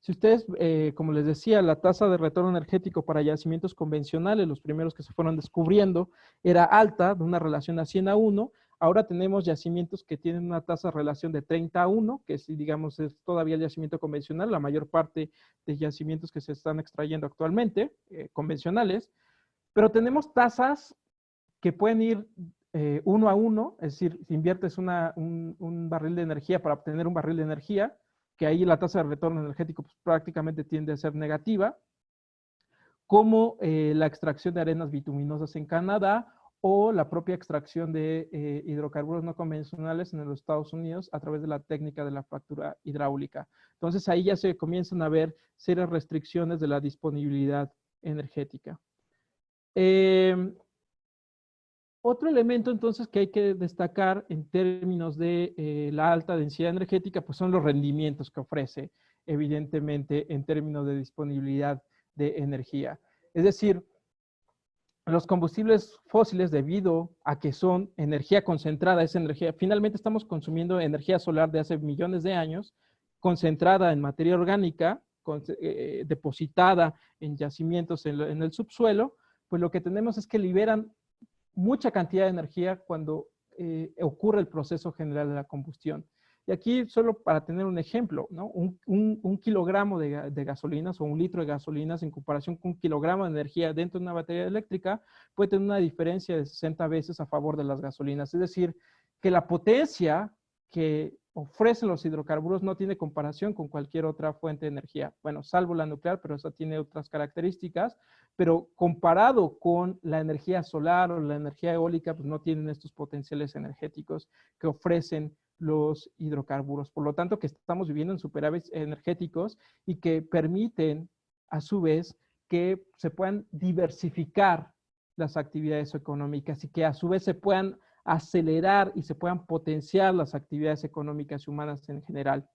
Si ustedes, como les decía, la tasa de retorno energético para yacimientos convencionales, los primeros que se fueron descubriendo, era alta, de una relación a 100:1. Ahora tenemos yacimientos que tienen una tasa de relación de 30:1, que si digamos es todavía el yacimiento convencional, la mayor parte de yacimientos que se están extrayendo actualmente, convencionales, pero tenemos tasas que pueden ir 1:1, es decir, si inviertes un barril de energía para obtener un barril de energía, que ahí la tasa de retorno energético pues, prácticamente tiende a ser negativa, como la extracción de arenas bituminosas en Canadá o la propia extracción de hidrocarburos no convencionales en los Estados Unidos a través de la técnica de la fractura hidráulica. Entonces ahí ya se comienzan a ver serias restricciones de la disponibilidad energética. Otro elemento entonces que hay que destacar en términos de la alta densidad energética, pues son los rendimientos que ofrece, evidentemente, en términos de disponibilidad de energía. Es decir, los combustibles fósiles, debido a que son energía concentrada, esa energía, finalmente estamos consumiendo energía solar de hace millones de años, concentrada en materia orgánica, depositada en yacimientos en el subsuelo, pues lo que tenemos es que liberan mucha cantidad de energía cuando ocurre el proceso general de la combustión. Y aquí, solo para tener un ejemplo, ¿no? Un kilogramo de gasolinas o un litro de gasolinas en comparación con un kilogramo de energía dentro de una batería eléctrica puede tener una diferencia de 60 veces a favor de las gasolinas. Es decir, que la potencia que ofrecen los hidrocarburos no tiene comparación con cualquier otra fuente de energía. Bueno, salvo la nuclear, pero esa tiene otras características, pero comparado con la energía solar o la energía eólica, pues no tienen estos potenciales energéticos que ofrecen los hidrocarburos. Por lo tanto, que estamos viviendo en superávits energéticos y que permiten, a su vez, que se puedan diversificar las actividades económicas y que a su vez se puedan acelerar y se puedan potenciar las actividades económicas y humanas en general.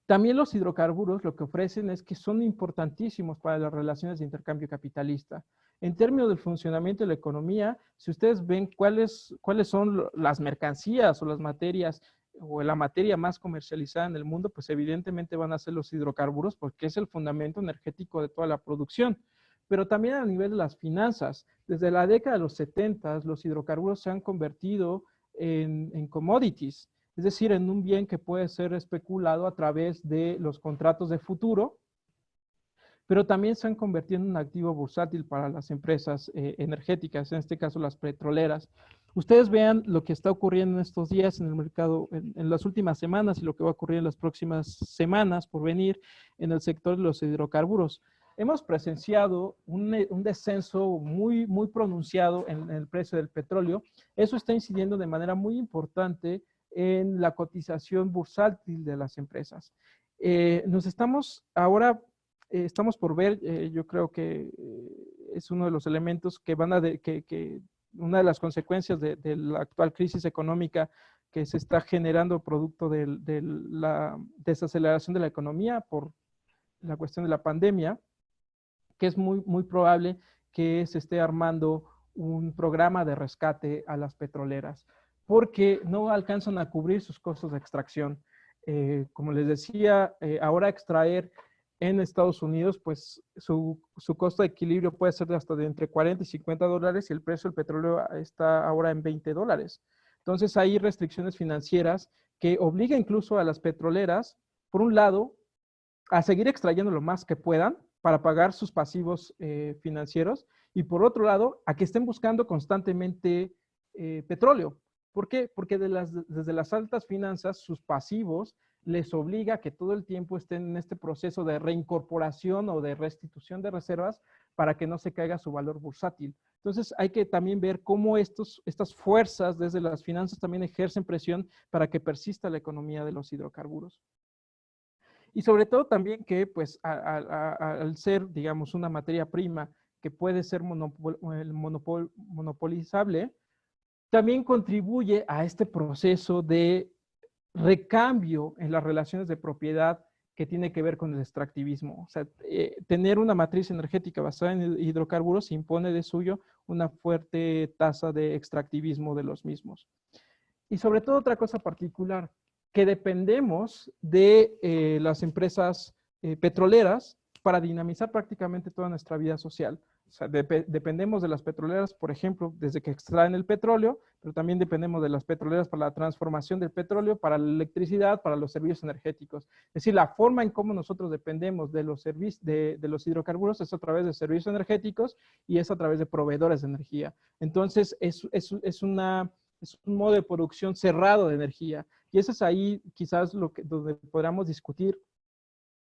También los hidrocarburos lo que ofrecen es que son importantísimos para las relaciones de intercambio capitalista. En términos del funcionamiento de la economía, si ustedes ven cuáles son las mercancías o las materias o la materia más comercializada en el mundo, pues evidentemente van a ser los hidrocarburos porque es el fundamento energético de toda la producción. Pero también a nivel de las finanzas, desde la década de los 70, los hidrocarburos se han convertido en commodities, es decir, en un bien que puede ser especulado a través de los contratos de futuro, pero también se han convertido en un activo bursátil para las empresas energéticas, en este caso las petroleras. Ustedes vean lo que está ocurriendo en estos días en el mercado, en las últimas semanas y lo que va a ocurrir en las próximas semanas por venir en el sector de los hidrocarburos. Hemos presenciado un descenso muy pronunciado en el precio del petróleo. Eso está incidiendo de manera muy importante en la cotización bursátil de las empresas. Estamos por ver, yo creo que es uno de los elementos que van a, una de las consecuencias de la actual crisis económica que se está generando producto de la desaceleración de la economía por la cuestión de la pandemia, que es muy probable que se esté armando un programa de rescate a las petroleras, porque no alcanzan a cubrir sus costos de extracción. Como les decía, ahora extraer en Estados Unidos, pues su costo de equilibrio puede ser de hasta de entre 40 y 50 dólares y el precio del petróleo está ahora en 20 dólares. Entonces hay restricciones financieras que obligan incluso a las petroleras, por un lado, a seguir extrayendo lo más que puedan para pagar sus pasivos financieros y por otro lado, a que estén buscando constantemente petróleo. ¿Por qué? Porque desde las altas finanzas, sus pasivos les obliga a que todo el tiempo estén en este proceso de reincorporación o de restitución de reservas para que no se caiga su valor bursátil. Entonces hay que también ver cómo estas fuerzas desde las finanzas también ejercen presión para que persista la economía de los hidrocarburos. Y sobre todo también que, pues, al ser, digamos, una materia prima que puede ser monopolizable, también contribuye a este proceso de recambio en las relaciones de propiedad que tiene que ver con el extractivismo. O sea, tener una matriz energética basada en hidrocarburos impone de suyo una fuerte tasa de extractivismo de los mismos. Y sobre todo otra cosa particular, que dependemos de las empresas petroleras para dinamizar prácticamente toda nuestra vida social. O sea, dependemos de las petroleras, por ejemplo, desde que extraen el petróleo, pero también dependemos de las petroleras para la transformación del petróleo, para la electricidad, para los servicios energéticos. Es decir, la forma en cómo nosotros dependemos de los, de los hidrocarburos es a través de servicios energéticos y es a través de proveedores de energía. Entonces, es un modo de producción cerrado de energía. Y eso es ahí quizás donde podamos discutir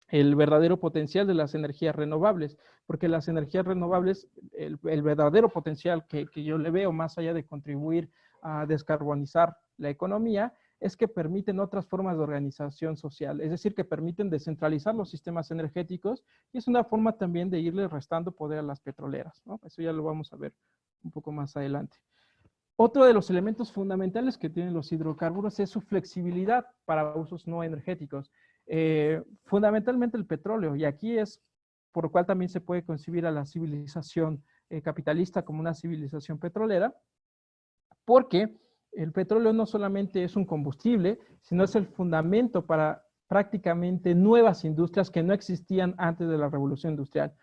el verdadero potencial de las energías renovables, porque las energías renovables, el verdadero potencial que yo le veo más allá de contribuir a descarbonizar la economía, es que permiten otras formas de organización social, es decir, que permiten descentralizar los sistemas energéticos y es una forma también de irle restando poder a las petroleras, ¿no? Eso ya lo vamos a ver un poco más adelante. Otro de los elementos fundamentales que tienen los hidrocarburos es su flexibilidad para usos no energéticos. Fundamentalmente el petróleo, y aquí es por lo cual también se puede concebir a la civilización capitalista como una civilización petrolera, porque el petróleo no solamente es un combustible, sino es el fundamento para prácticamente nuevas industrias que no existían antes de la revolución industrial.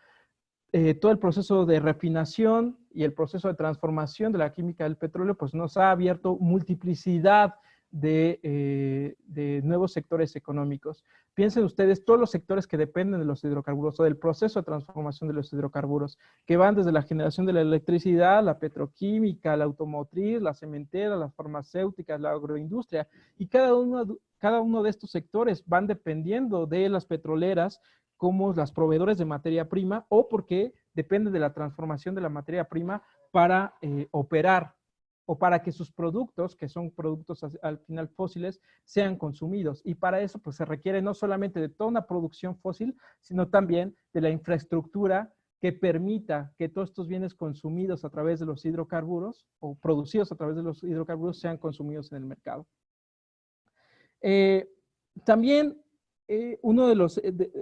Todo el proceso de refinación y el proceso de transformación de la química del petróleo, pues nos ha abierto multiplicidad de nuevos sectores económicos. Piensen ustedes todos los sectores que dependen de los hidrocarburos o del proceso de transformación de los hidrocarburos, que van desde la generación de la electricidad, la petroquímica, la automotriz, la cementera, las farmacéuticas, la agroindustria, y cada uno de estos sectores van dependiendo de las petroleras como las proveedores de materia prima o porque depende de la transformación de la materia prima para operar o para que sus productos, que son productos al final fósiles, sean consumidos. Y para eso pues se requiere no solamente de toda una producción fósil, sino también de la infraestructura que permita que todos estos bienes consumidos a través de los hidrocarburos o producidos a través de los hidrocarburos sean consumidos en el mercado. También uno de los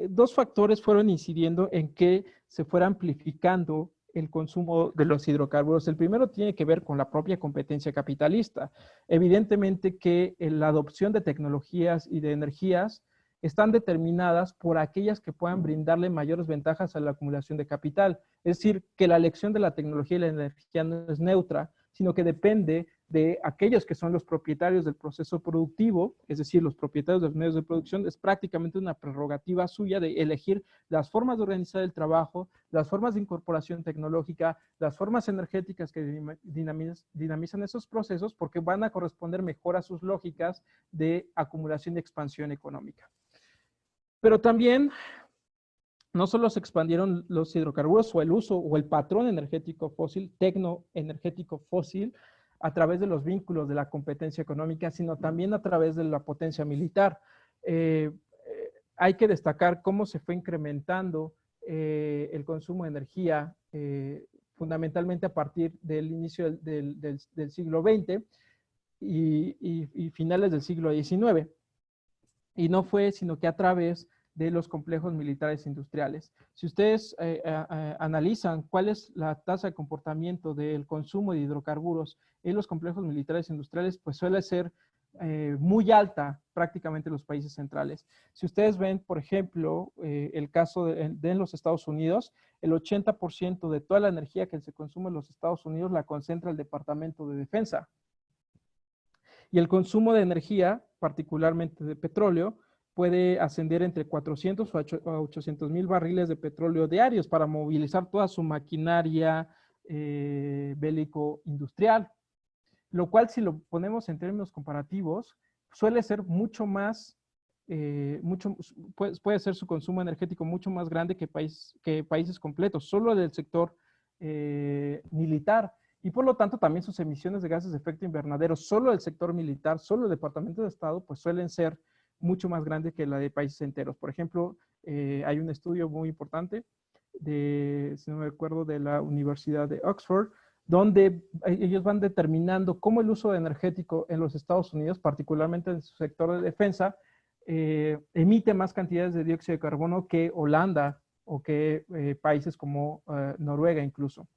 dos factores fueron incidiendo en que se fuera amplificando el consumo de los hidrocarburos. El primero tiene que ver con la propia competencia capitalista. Evidentemente que la adopción de tecnologías y de energías están determinadas por aquellas que puedan brindarle mayores ventajas a la acumulación de capital. Es decir, que la elección de la tecnología y la energía no es neutra, sino que depende de aquellos que son los propietarios del proceso productivo, es decir, los propietarios de los medios de producción, es prácticamente una prerrogativa suya de elegir las formas de organizar el trabajo, las formas de incorporación tecnológica, las formas energéticas que dinamizan esos procesos porque van a corresponder mejor a sus lógicas de acumulación y expansión económica. Pero también no solo se expandieron los hidrocarburos o el uso o el patrón energético fósil, tecnoenergético fósil, a través de los vínculos de la competencia económica, sino también a través de la potencia militar. Hay que destacar cómo se fue incrementando el consumo de energía, fundamentalmente a partir del inicio del siglo XX y finales del siglo XIX. Y no fue sino que a través de los complejos militares industriales. Si ustedes analizan cuál es la tasa de comportamiento del consumo de hidrocarburos en los complejos militares industriales, pues suele ser muy alta prácticamente en los países centrales. Si ustedes ven, por ejemplo, el caso de los Estados Unidos, el 80% de toda la energía que se consume en los Estados Unidos la concentra el Departamento de Defensa. Y el consumo de energía, particularmente de petróleo, puede ascender entre 400 a 800 mil barriles de petróleo diarios para movilizar toda su maquinaria bélico-industrial, lo cual, si lo ponemos en términos comparativos, suele ser mucho más, puede ser su consumo energético mucho más grande que países completos, solo del sector militar. Y por lo tanto, también sus emisiones de gases de efecto invernadero, solo del sector militar, solo el Departamento de Estado, pues suelen ser mucho más grandes que la de países enteros. Por ejemplo, hay un estudio muy importante, si no me acuerdo, de la Universidad de Oxford, donde ellos van determinando cómo el uso energético en los Estados Unidos, particularmente en su sector de defensa, emite más cantidades de dióxido de carbono que Holanda o que países como Noruega incluso.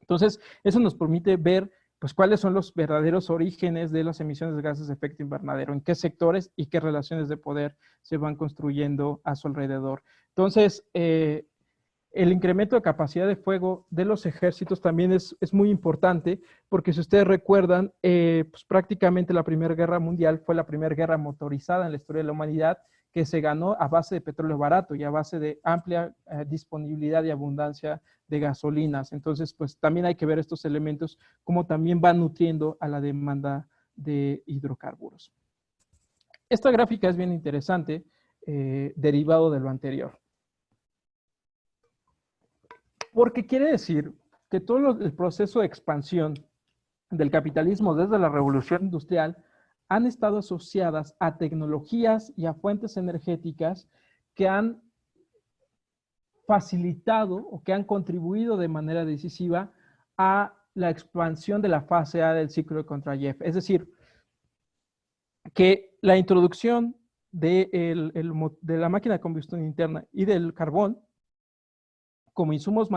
Entonces, eso nos permite ver pues cuáles son los verdaderos orígenes de las emisiones de gases de efecto invernadero, en qué sectores y qué relaciones de poder se van construyendo a su alrededor. Entonces, el incremento de capacidad de fuego de los ejércitos también es muy importante, porque si ustedes recuerdan, pues prácticamente la Primera Guerra Mundial fue la primera guerra motorizada en la historia de la humanidad, que se ganó a base de petróleo barato y a base de amplia disponibilidad y abundancia de gasolinas. Entonces, pues también hay que ver estos elementos, como también van nutriendo a la demanda de hidrocarburos. Esta gráfica es bien interesante, derivado de lo anterior. Porque quiere decir que todo el proceso de expansión del capitalismo desde la revolución industrial han estado asociadas a tecnologías y a fuentes energéticas que han facilitado o que han contribuido de manera decisiva a la expansión de la fase A del ciclo de Kondrayev. Es decir, que la introducción de la máquina de combustión interna y del carbón como insumos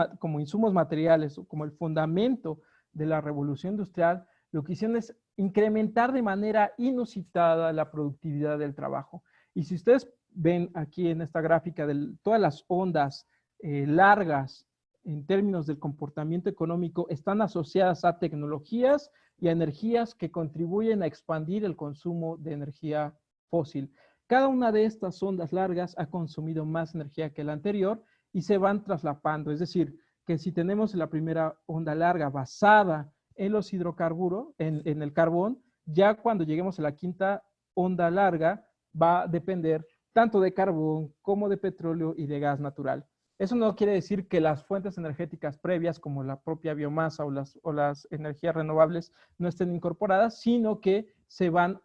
materiales o como el fundamento de la revolución industrial, lo que hicieron es incrementar de manera inusitada la productividad del trabajo. Y si ustedes ven aquí en esta gráfica todas las ondas largas en términos del comportamiento económico están asociadas a tecnologías y a energías que contribuyen a expandir el consumo de energía fósil. Cada una de estas ondas largas ha consumido más energía que la anterior y se van traslapando. Es decir, que si tenemos la primera onda larga basada en los hidrocarburos, en el carbón, ya cuando lleguemos a la quinta onda larga va a depender tanto de carbón como de petróleo y de gas natural. Eso no quiere decir que las fuentes energéticas previas, como la propia biomasa o las energías renovables, no estén incorporadas, sino que están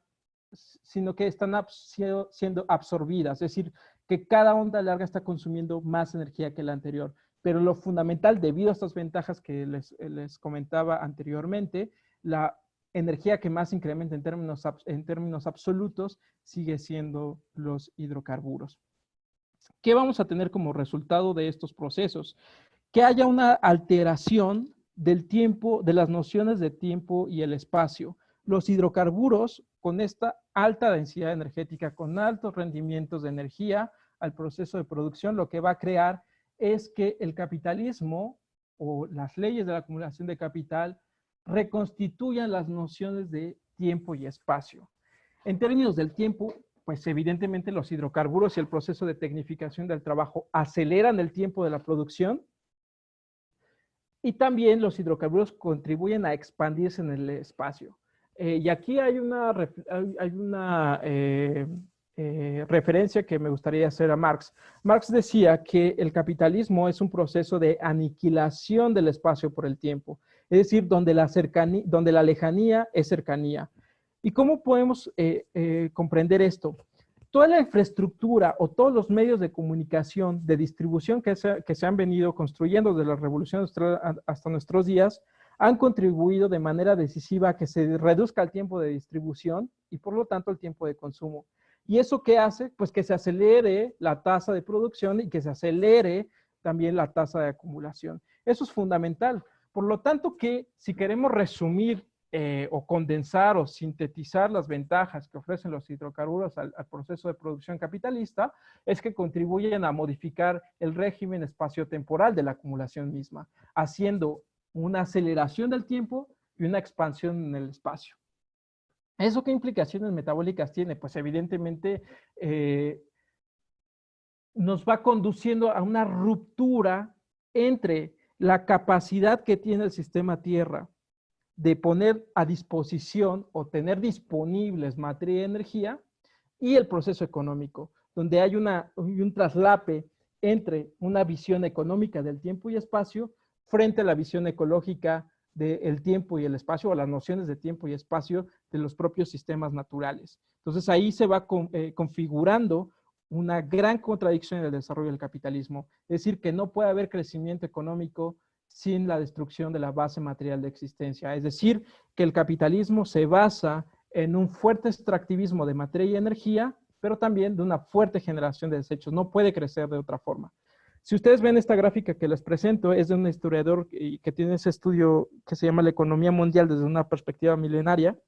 siendo absorbidas. Es decir, que cada onda larga está consumiendo más energía que la anterior. Pero lo fundamental, debido a estas ventajas que les comentaba anteriormente, la energía que más incrementa en términos absolutos sigue siendo los hidrocarburos. ¿Qué vamos a tener como resultado de estos procesos? Que haya una alteración del tiempo, de las nociones de tiempo y el espacio. Los hidrocarburos, con esta alta densidad energética, con altos rendimientos de energía al proceso de producción, lo que va a crear es que el capitalismo o las leyes de la acumulación de capital reconstituyan las nociones de tiempo y espacio. En términos del tiempo, pues evidentemente los hidrocarburos y el proceso de tecnificación del trabajo aceleran el tiempo de la producción, y también los hidrocarburos contribuyen a expandirse en el espacio. Y aquí hay una referencia que me gustaría hacer a Marx. Marx decía que el capitalismo es un proceso de aniquilación del espacio por el tiempo, es decir, donde la lejanía es cercanía. ¿Y cómo podemos comprender esto? Toda la infraestructura o todos los medios de comunicación, de distribución que se han venido construyendo desde la Revolución Industrial hasta nuestros días, han contribuido de manera decisiva a que se reduzca el tiempo de distribución y por lo tanto el tiempo de consumo. ¿Y eso qué hace? Pues que se acelere la tasa de producción y que se acelere también la tasa de acumulación. Eso es fundamental. Por lo tanto que si queremos resumir o condensar o sintetizar las ventajas que ofrecen los hidrocarburos al proceso de producción capitalista, es que contribuyen a modificar el régimen espaciotemporal de la acumulación misma, haciendo una aceleración del tiempo y una expansión en el espacio. ¿Eso qué implicaciones metabólicas tiene? Pues evidentemente nos va conduciendo a una ruptura entre la capacidad que tiene el sistema Tierra de poner a disposición o tener disponibles materia y energía y el proceso económico, donde hay un traslape entre una visión económica del tiempo y espacio frente a la visión ecológica del tiempo y el espacio, o las nociones de tiempo y espacio de los propios sistemas naturales. Entonces ahí se va configurando una gran contradicción en el desarrollo del capitalismo, es decir, que no puede haber crecimiento económico sin la destrucción de la base material de existencia. Es decir, que el capitalismo se basa en un fuerte extractivismo de materia y energía, pero también de una fuerte generación de desechos. No puede crecer de otra forma. Si ustedes ven esta gráfica que les presento, es de un historiador que tiene ese estudio que se llama La economía mundial desde una perspectiva milenaria,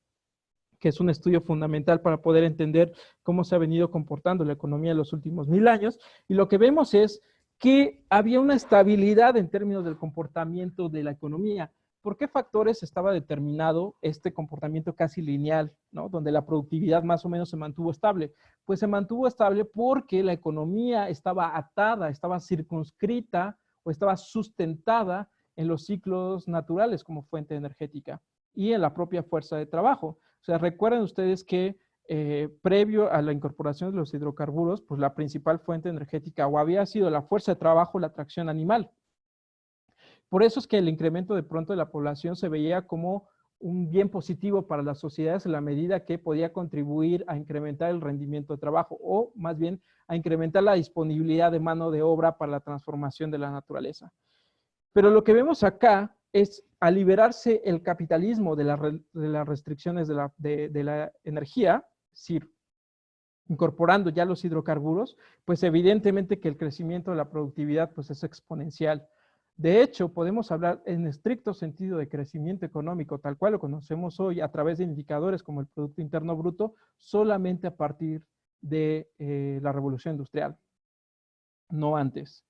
que es un estudio fundamental para poder entender cómo se ha venido comportando la economía en los últimos 1000 años. Y lo que vemos es que había una estabilidad en términos del comportamiento de la economía. ¿Por qué factores estaba determinado este comportamiento casi lineal, ¿no? Donde la productividad más o menos se mantuvo estable? Pues se mantuvo estable porque la economía estaba atada, estaba circunscrita o estaba sustentada en los ciclos naturales como fuente energética y en la propia fuerza de trabajo. O sea, recuerden ustedes que previo a la incorporación de los hidrocarburos, pues la principal fuente energética o había sido la fuerza de trabajo, la tracción animal. Por eso es que el incremento de pronto de la población se veía como un bien positivo para las sociedades en la medida que podía contribuir a incrementar el rendimiento de trabajo o más bien a incrementar la disponibilidad de mano de obra para la transformación de la naturaleza. Pero lo que vemos acá es, al liberarse el capitalismo de las restricciones de la energía, es decir, incorporando ya los hidrocarburos, pues evidentemente que el crecimiento de la productividad pues es exponencial. De hecho, podemos hablar en estricto sentido de crecimiento económico, tal cual lo conocemos hoy a través de indicadores como el Producto Interno Bruto, solamente a partir de la Revolución Industrial, no antes.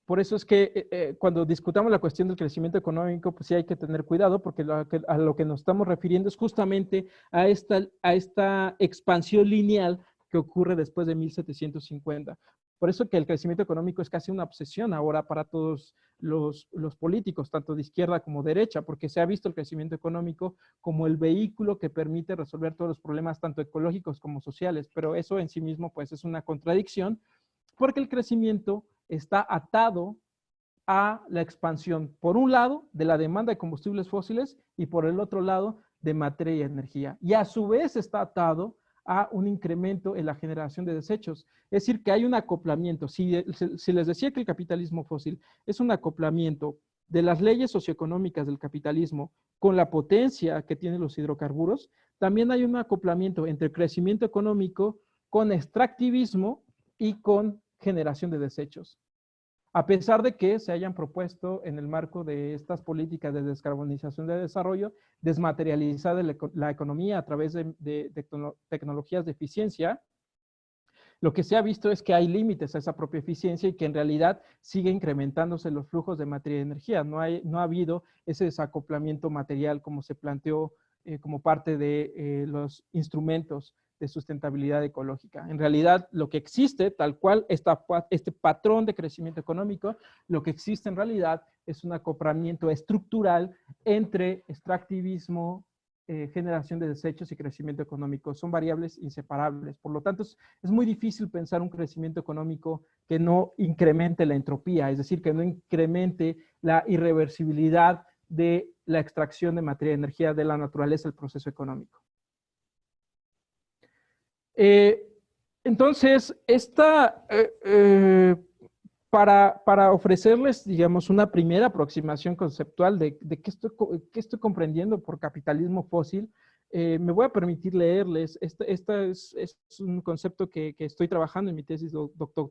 Por eso es que cuando discutamos la cuestión del crecimiento económico, pues sí hay que tener cuidado, porque a lo que nos estamos refiriendo es justamente a esta expansión lineal que ocurre después de 1750. Por eso que el crecimiento económico es casi una obsesión ahora para todos los políticos, tanto de izquierda como derecha, porque se ha visto el crecimiento económico como el vehículo que permite resolver todos los problemas, tanto ecológicos como sociales. Pero eso en sí mismo, pues, es una contradicción, porque el crecimiento está atado a la expansión, por un lado, de la demanda de combustibles fósiles y por el otro lado, de materia y energía. Y a su vez está atado a un incremento en la generación de desechos. Es decir, que hay un acoplamiento. Si les decía que el capitalismo fósil es un acoplamiento de las leyes socioeconómicas del capitalismo con la potencia que tienen los hidrocarburos, también hay un acoplamiento entre crecimiento económico con extractivismo y con generación de desechos. A pesar de que se hayan propuesto en el marco de estas políticas de descarbonización de desarrollo, desmaterializar la economía a través de tecnologías de eficiencia, lo que se ha visto es que hay límites a esa propia eficiencia y que en realidad sigue incrementándose los flujos de materia y energía. No ha habido ese desacoplamiento material como se planteó como parte de los instrumentos de sustentabilidad ecológica. En realidad, lo que existe, tal cual este patrón de crecimiento económico, lo que existe en realidad es un acoplamiento estructural entre extractivismo, generación de desechos y crecimiento económico. Son variables inseparables. Por lo tanto, es muy difícil pensar un crecimiento económico que no incremente la entropía, es decir, que no incremente la irreversibilidad de la extracción de materia y energía de la naturaleza del proceso económico. Entonces, para ofrecerles, digamos, una primera aproximación conceptual de qué estoy comprendiendo por capitalismo fósil, me voy a permitir leerles. Este es un concepto que estoy trabajando en mi tesis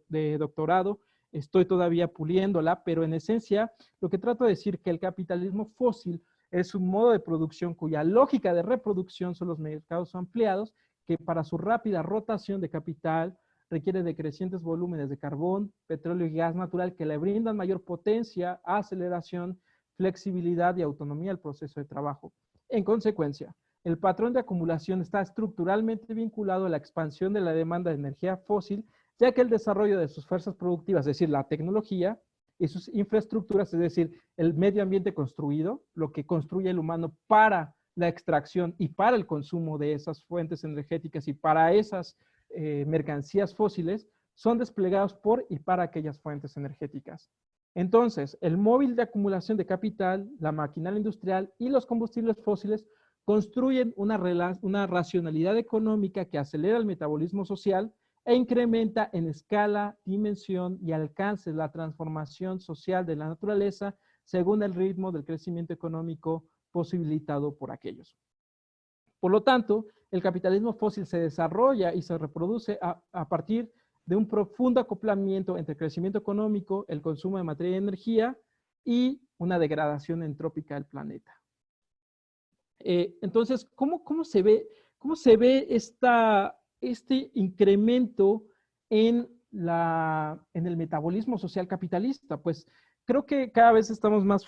de doctorado. Estoy todavía puliéndola, pero en esencia, lo que trato de decir es que el capitalismo fósil Es un modo de producción cuya lógica de reproducción son los mercados ampliados, que para su rápida rotación de capital requiere de crecientes volúmenes de carbón, petróleo y gas natural que le brindan mayor potencia, aceleración, flexibilidad y autonomía al proceso de trabajo. En consecuencia, el patrón de acumulación está estructuralmente vinculado a la expansión de la demanda de energía fósil, ya que el desarrollo de sus fuerzas productivas, es decir, la tecnología, y sus infraestructuras, es decir, el medio ambiente construido, lo que construye el humano para la extracción y para el consumo de esas fuentes energéticas y para esas mercancías fósiles, son desplegados por y para aquellas fuentes energéticas. Entonces, el móvil de acumulación de capital, la maquinaria industrial y los combustibles fósiles construyen una racionalidad económica que acelera el metabolismo social e incrementa en escala, dimensión y alcance la transformación social de la naturaleza según el ritmo del crecimiento económico posibilitado por aquellos. Por lo tanto, el capitalismo fósil se desarrolla y se reproduce a partir de un profundo acoplamiento entre el crecimiento económico, el consumo de materia y energía y una degradación entrópica del planeta. Entonces, ¿cómo se ve este incremento en el metabolismo social capitalista? Pues creo que cada vez estamos más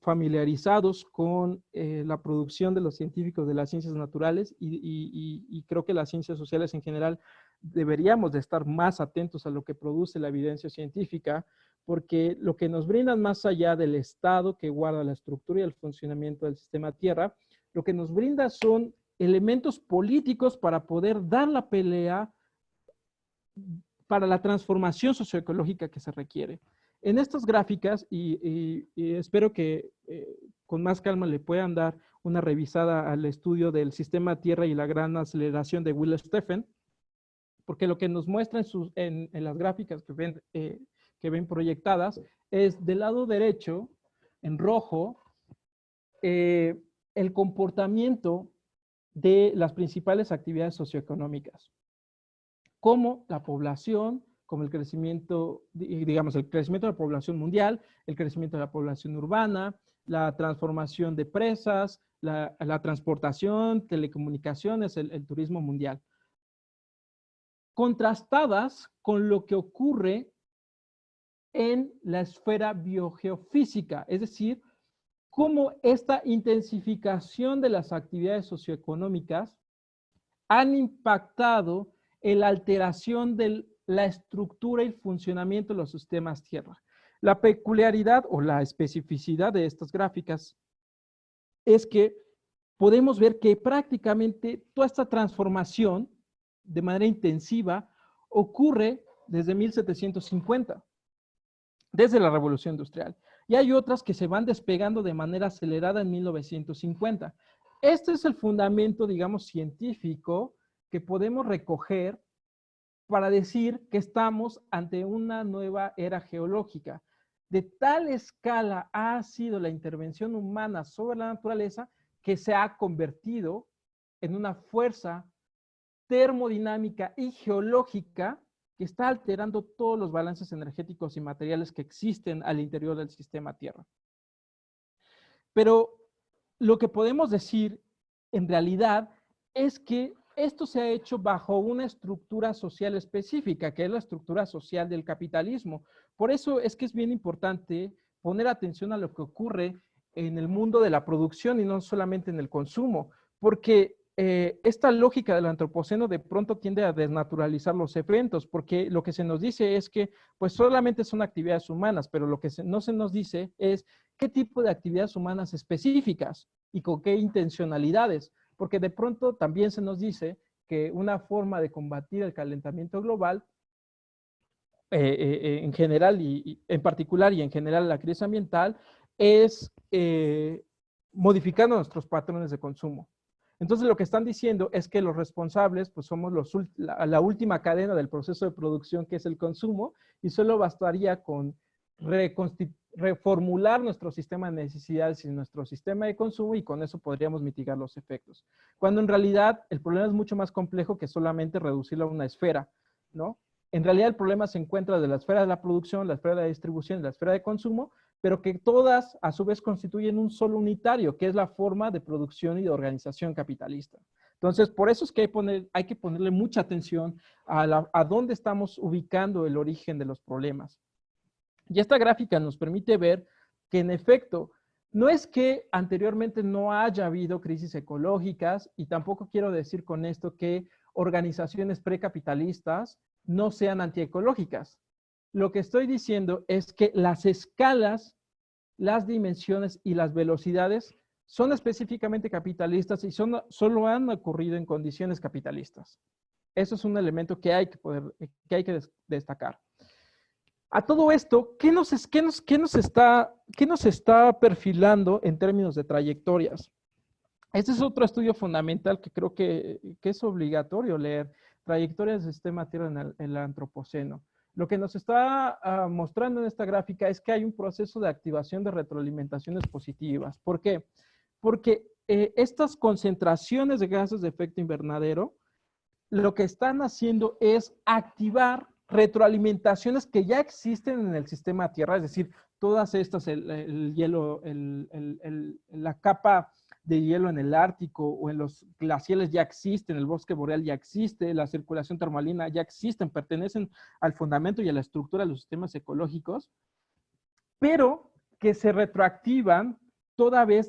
familiarizados con la producción de los científicos de las ciencias naturales y creo que las ciencias sociales en general deberíamos de estar más atentos a lo que produce la evidencia científica, porque lo que nos brindan más allá del estado que guarda la estructura y el funcionamiento del sistema Tierra, lo que nos brinda son elementos políticos para poder dar la pelea para la transformación socioecológica que se requiere. En estas gráficas, y espero que con más calma le puedan dar una revisada al estudio del sistema Tierra y la gran aceleración de Will Steffen, porque lo que nos muestra en las gráficas que ven proyectadas es del lado derecho, en rojo, el comportamiento de las principales actividades socioeconómicas, como la población, como el crecimiento, digamos, el crecimiento de la población mundial, el crecimiento de la población urbana, la transformación de presas, la transportación, telecomunicaciones, el turismo mundial. Contrastadas con lo que ocurre en la esfera biogeofísica, es decir, cómo esta intensificación de las actividades socioeconómicas han impactado en la alteración de la estructura y el funcionamiento de los sistemas Tierra. La peculiaridad o la especificidad de estas gráficas es que podemos ver que prácticamente toda esta transformación de manera intensiva ocurre desde 1750, desde la Revolución Industrial. Y hay otras que se van despegando de manera acelerada en 1950. Este es el fundamento, digamos, científico que podemos recoger para decir que estamos ante una nueva era geológica. De tal escala ha sido la intervención humana sobre la naturaleza que se ha convertido en una fuerza termodinámica y geológica que está alterando todos los balances energéticos y materiales que existen al interior del sistema Tierra. Pero lo que podemos decir en realidad es que esto se ha hecho bajo una estructura social específica, que es la estructura social del capitalismo. Por eso es que es bien importante poner atención a lo que ocurre en el mundo de la producción y no solamente en el consumo, porque esta lógica del antropoceno de pronto tiende a desnaturalizar los eventos, porque lo que se nos dice es que pues solamente son actividades humanas, pero lo que no se nos dice es qué tipo de actividades humanas específicas y con qué intencionalidades, porque de pronto también se nos dice que una forma de combatir el calentamiento global en general y en particular y en general la crisis ambiental es modificando nuestros patrones de consumo. Entonces lo que están diciendo es que los responsables pues somos la última cadena del proceso de producción, que es el consumo, y solo bastaría con reformular nuestro sistema de necesidades y nuestro sistema de consumo, y con eso podríamos mitigar los efectos. Cuando en realidad el problema es mucho más complejo que solamente reducirlo a una esfera, ¿no? En realidad el problema se encuentra de la esfera de la producción, la esfera de la distribución y la esfera de consumo, pero que todas a su vez constituyen un solo unitario, que es la forma de producción y de organización capitalista. Entonces, por eso es que hay que ponerle mucha atención a dónde estamos ubicando el origen de los problemas. Y esta gráfica nos permite ver que, en efecto, no es que anteriormente no haya habido crisis ecológicas, y tampoco quiero decir con esto que organizaciones precapitalistas no sean antiecológicas. Lo que estoy diciendo es que las escalas, las dimensiones y las velocidades son específicamente capitalistas y solo han ocurrido en condiciones capitalistas. Eso es un elemento que hay que destacar. A todo esto, ¿qué nos está perfilando en términos de trayectorias? Este es otro estudio fundamental que creo que es obligatorio leer, Trayectorias del Sistema Tierra en el Antropoceno. Lo que nos está mostrando en esta gráfica es que hay un proceso de activación de retroalimentaciones positivas. ¿Por qué? Porque estas concentraciones de gases de efecto invernadero lo que están haciendo es activar retroalimentaciones que ya existen en el sistema Tierra, es decir, todas estas, el hielo, la capa de hielo en el Ártico o en los glaciales ya existen, el bosque boreal ya existe, la circulación termalina ya existen, pertenecen al fundamento y a la estructura de los sistemas ecológicos, pero que se retroactivan toda vez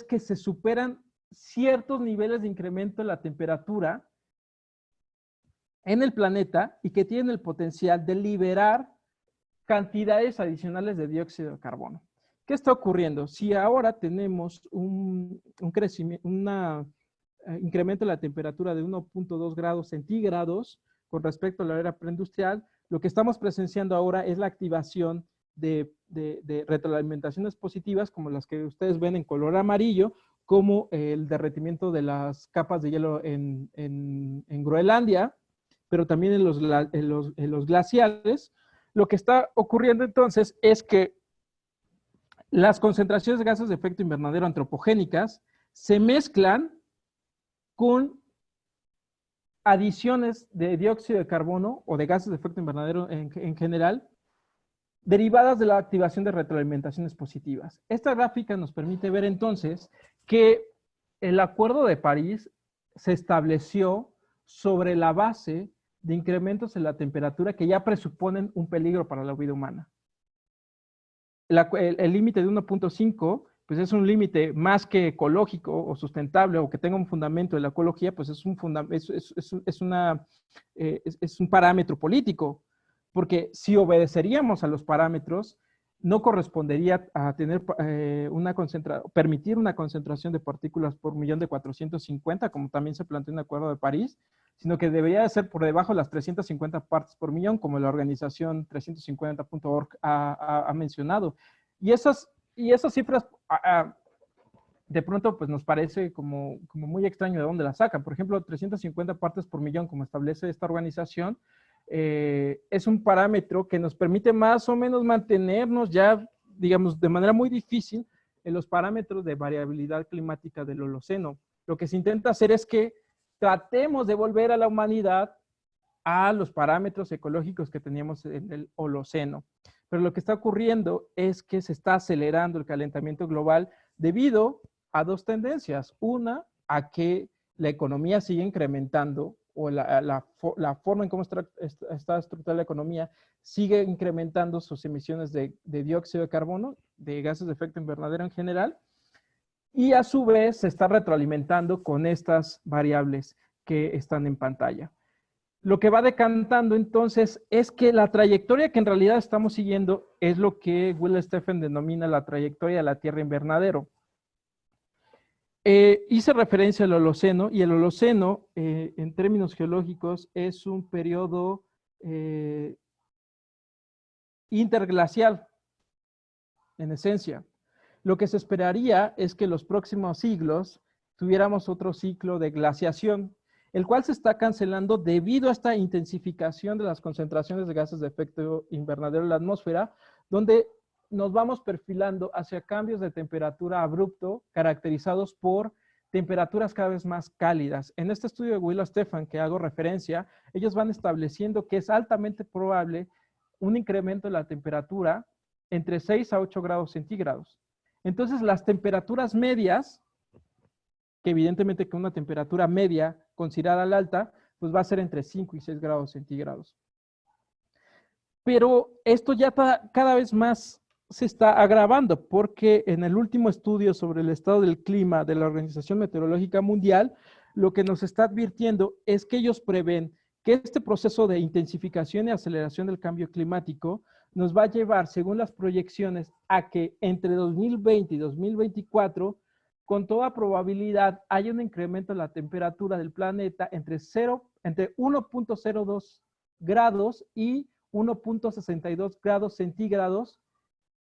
que se superan ciertos niveles de incremento de la temperatura en el planeta y que tienen el potencial de liberar cantidades adicionales de dióxido de carbono. ¿Qué está ocurriendo? Si ahora tenemos un incremento de la temperatura de 1.2 grados centígrados con respecto a la era preindustrial, lo que estamos presenciando ahora es la activación de retroalimentaciones positivas, como las que ustedes ven en color amarillo, como el derretimiento de las capas de hielo en Groenlandia, pero también en los glaciales. Lo que está ocurriendo entonces es que las concentraciones de gases de efecto invernadero antropogénicas se mezclan con adiciones de dióxido de carbono o de gases de efecto invernadero en general, derivadas de la activación de retroalimentaciones positivas. Esta gráfica nos permite ver entonces que el Acuerdo de París se estableció sobre la base de incrementos en la temperatura que ya presuponen un peligro para la vida humana. El límite de 1.5, pues es un límite más que ecológico o sustentable o que tenga un fundamento de la ecología, pues es un parámetro político, porque si obedeceríamos a los parámetros, no correspondería a tener permitir una concentración de partículas por millón de 450, como también se planteó en el Acuerdo de París, sino que debería de ser por debajo de las 350 partes por millón, como la organización 350.org ha mencionado. Y esas cifras, de pronto, pues nos parece como muy extraño de dónde las sacan. Por ejemplo, 350 partes por millón, como establece esta organización, es un parámetro que nos permite más o menos mantenernos ya, digamos, de manera muy difícil en los parámetros de variabilidad climática del Holoceno. Lo que se intenta hacer es que tratemos de volver a la humanidad a los parámetros ecológicos que teníamos en el Holoceno. Pero lo que está ocurriendo es que se está acelerando el calentamiento global debido a dos tendencias. Una, a que la economía sigue incrementando, o la forma en cómo está estructurada la economía sigue incrementando sus emisiones de dióxido de carbono, de gases de efecto invernadero en general, y a su vez se está retroalimentando con estas variables que están en pantalla. Lo que va decantando entonces es que la trayectoria que en realidad estamos siguiendo es lo que Will Stephen denomina la trayectoria de la Tierra invernadero. Hice referencia al Holoceno, y el Holoceno, en términos geológicos, es un periodo interglacial, en esencia. Lo que se esperaría es que en los próximos siglos tuviéramos otro ciclo de glaciación, el cual se está cancelando debido a esta intensificación de las concentraciones de gases de efecto invernadero en la atmósfera, donde nos vamos perfilando hacia cambios de temperatura abrupto caracterizados por temperaturas cada vez más cálidas. En este estudio de Will Stephen que hago referencia, ellos van estableciendo que es altamente probable un incremento de la temperatura entre 6 a 8 grados centígrados. Entonces, las temperaturas medias, que evidentemente con una temperatura media considerada la alta, pues va a ser entre 5 y 6 grados centígrados. Pero esto ya cada vez más se está agravando, porque en el último estudio sobre el estado del clima de la Organización Meteorológica Mundial, lo que nos está advirtiendo es que ellos prevén que este proceso de intensificación y aceleración del cambio climático nos va a llevar, según las proyecciones, a que entre 2020 y 2024, con toda probabilidad, haya un incremento en la temperatura del planeta entre 1.02 grados y 1.62 grados centígrados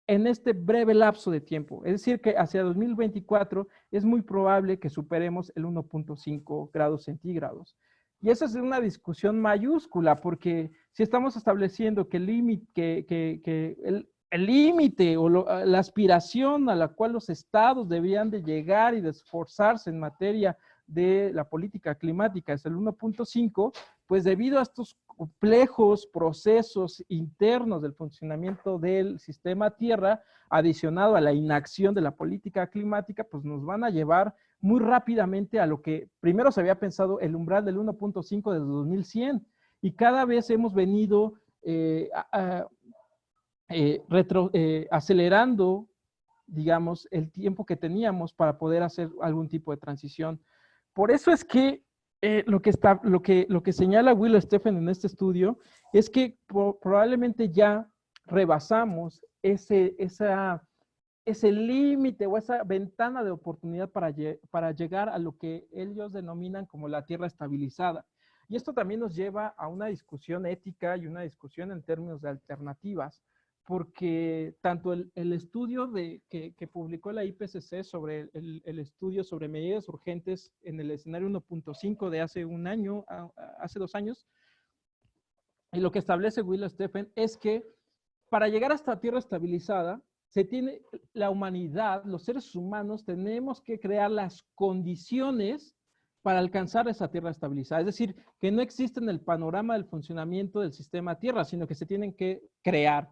en este breve lapso de tiempo. Es decir, que hacia 2024 es muy probable que superemos el 1.5 grados centígrados. Y esa es una discusión mayúscula, porque si estamos estableciendo que el límite o la aspiración a la cual los estados debían de llegar y de esforzarse en materia de la política climática es el 1.5, pues debido a estos complejos procesos internos del funcionamiento del sistema Tierra, adicionado a la inacción de la política climática, pues nos van a llevar muy rápidamente a lo que primero se había pensado el umbral del 1.5 desde 2100, y cada vez hemos venido acelerando, digamos, el tiempo que teníamos para poder hacer algún tipo de transición. Por eso es que lo que señala Will Stephen en este estudio es que probablemente ya rebasamos ese límite o esa ventana de oportunidad para llegar a lo que ellos denominan como la Tierra estabilizada. Y esto también nos lleva a una discusión ética y una discusión en términos de alternativas, porque tanto el estudio que publicó la IPCC sobre el estudio sobre medidas urgentes en el escenario 1.5 de hace un año, hace 2 años, y lo que establece Will Stephen es que para llegar a esta Tierra estabilizada, la humanidad, los seres humanos, tenemos que crear las condiciones para alcanzar esa Tierra estabilizada. Es decir, que no existe en el panorama del funcionamiento del sistema Tierra, sino que se tienen que crear.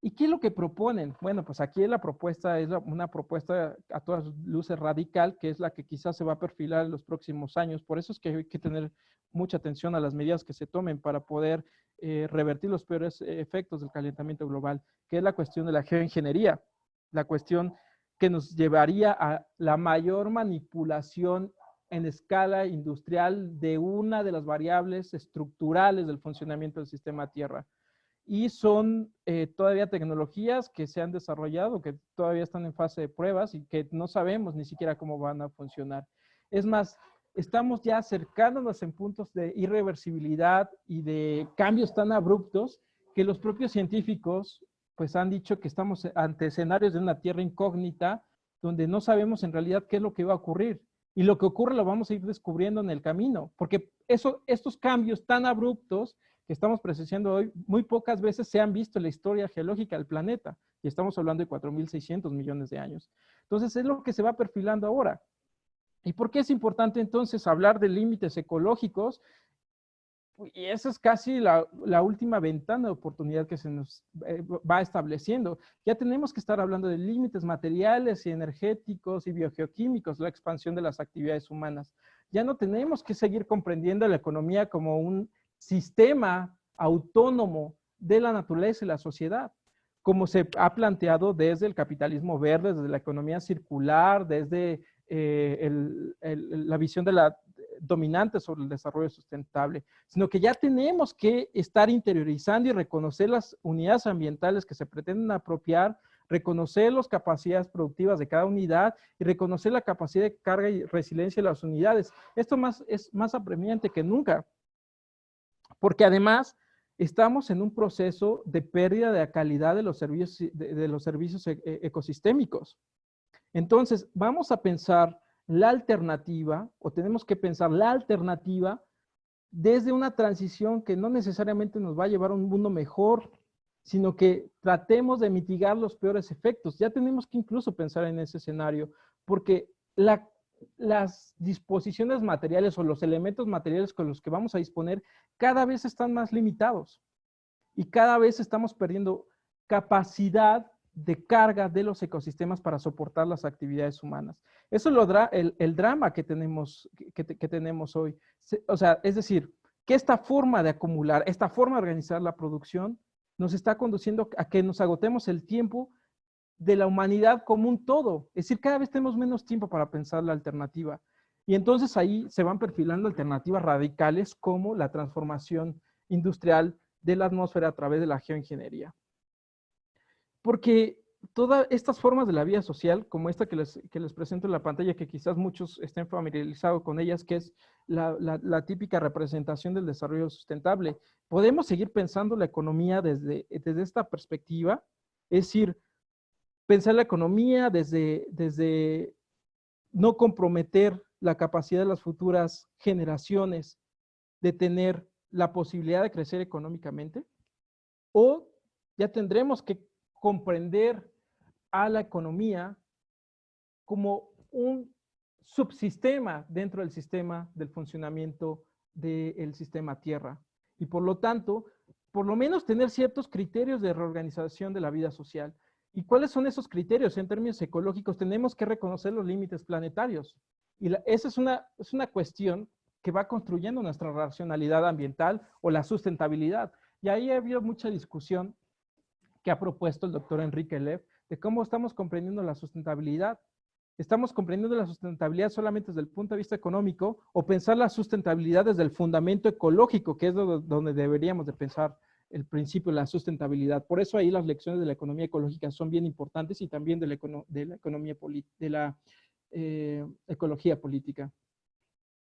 ¿Y qué es lo que proponen? Bueno, pues aquí la propuesta es una propuesta a todas luces radical, que es la que quizás se va a perfilar en los próximos años. Por eso es que hay que tener mucha atención a las medidas que se tomen para poder revertir los peores efectos del calentamiento global, que es la cuestión de la geoingeniería, la cuestión que nos llevaría a la mayor manipulación en escala industrial de una de las variables estructurales del funcionamiento del sistema Tierra. Y son todavía tecnologías que se han desarrollado, que todavía están en fase de pruebas y que no sabemos ni siquiera cómo van a funcionar. Es más, estamos ya acercándonos en puntos de irreversibilidad y de cambios tan abruptos que los propios científicos pues han dicho que estamos ante escenarios de una Tierra incógnita donde no sabemos en realidad qué es lo que va a ocurrir. Y lo que ocurre lo vamos a ir descubriendo en el camino, porque estos cambios tan abruptos que estamos presenciando hoy, muy pocas veces se han visto en la historia geológica del planeta, y estamos hablando de 4.600 millones de años. Entonces, es lo que se va perfilando ahora. ¿Y por qué es importante entonces hablar de límites ecológicos? Y esa es casi la última ventana de oportunidad que se nos va estableciendo. Ya tenemos que estar hablando de límites materiales y energéticos y biogeoquímicos, la expansión de las actividades humanas. Ya no tenemos que seguir comprendiendo la economía como un sistema autónomo de la naturaleza y la sociedad, como se ha planteado desde el capitalismo verde, desde la economía circular, desde la visión de la dominante sobre el desarrollo sustentable, sino que ya tenemos que estar interiorizando y reconocer las unidades ambientales que se pretenden apropiar, reconocer las capacidades productivas de cada unidad y reconocer la capacidad de carga y resiliencia de las unidades. Esto es más apremiante que nunca, porque además estamos en un proceso de pérdida de la calidad de los servicios ecosistémicos. Entonces, vamos a pensar la alternativa, o tenemos que pensar la alternativa desde una transición que no necesariamente nos va a llevar a un mundo mejor, sino que tratemos de mitigar los peores efectos. Ya tenemos que incluso pensar en ese escenario, porque las disposiciones materiales o los elementos materiales con los que vamos a disponer cada vez están más limitados y cada vez estamos perdiendo capacidad de carga de los ecosistemas para soportar las actividades humanas. Eso es el drama que tenemos, que tenemos hoy. O sea, es decir, que esta forma de acumular, esta forma de organizar la producción nos está conduciendo a que nos agotemos el tiempo de la humanidad como un todo. Es decir, cada vez tenemos menos tiempo para pensar la alternativa. Y entonces ahí se van perfilando alternativas radicales como la transformación industrial de la atmósfera a través de la geoingeniería. Porque todas estas formas de la vida social, como esta que les presento en la pantalla, que quizás muchos estén familiarizados con ellas, que es la típica representación del desarrollo sustentable, podemos seguir pensando la economía desde esta perspectiva, es decir, pensar la economía desde no comprometer la capacidad de las futuras generaciones de tener la posibilidad de crecer económicamente, o ya tendremos que comprender a la economía como un subsistema dentro del sistema del funcionamiento del sistema Tierra. Y por lo tanto, por lo menos tener ciertos criterios de reorganización de la vida social. ¿Y cuáles son esos criterios? En términos ecológicos, tenemos que reconocer los límites planetarios. Y esa es una cuestión que va construyendo nuestra racionalidad ambiental o la sustentabilidad. Y ahí ha habido mucha discusión que ha propuesto el doctor Enrique Lev de cómo estamos comprendiendo la sustentabilidad. ¿Estamos comprendiendo la sustentabilidad solamente desde el punto de vista económico o pensar la sustentabilidad desde el fundamento ecológico, que es donde deberíamos de pensar el principio de la sustentabilidad? Por eso ahí las lecciones de la economía ecológica son bien importantes y también de la ecología política.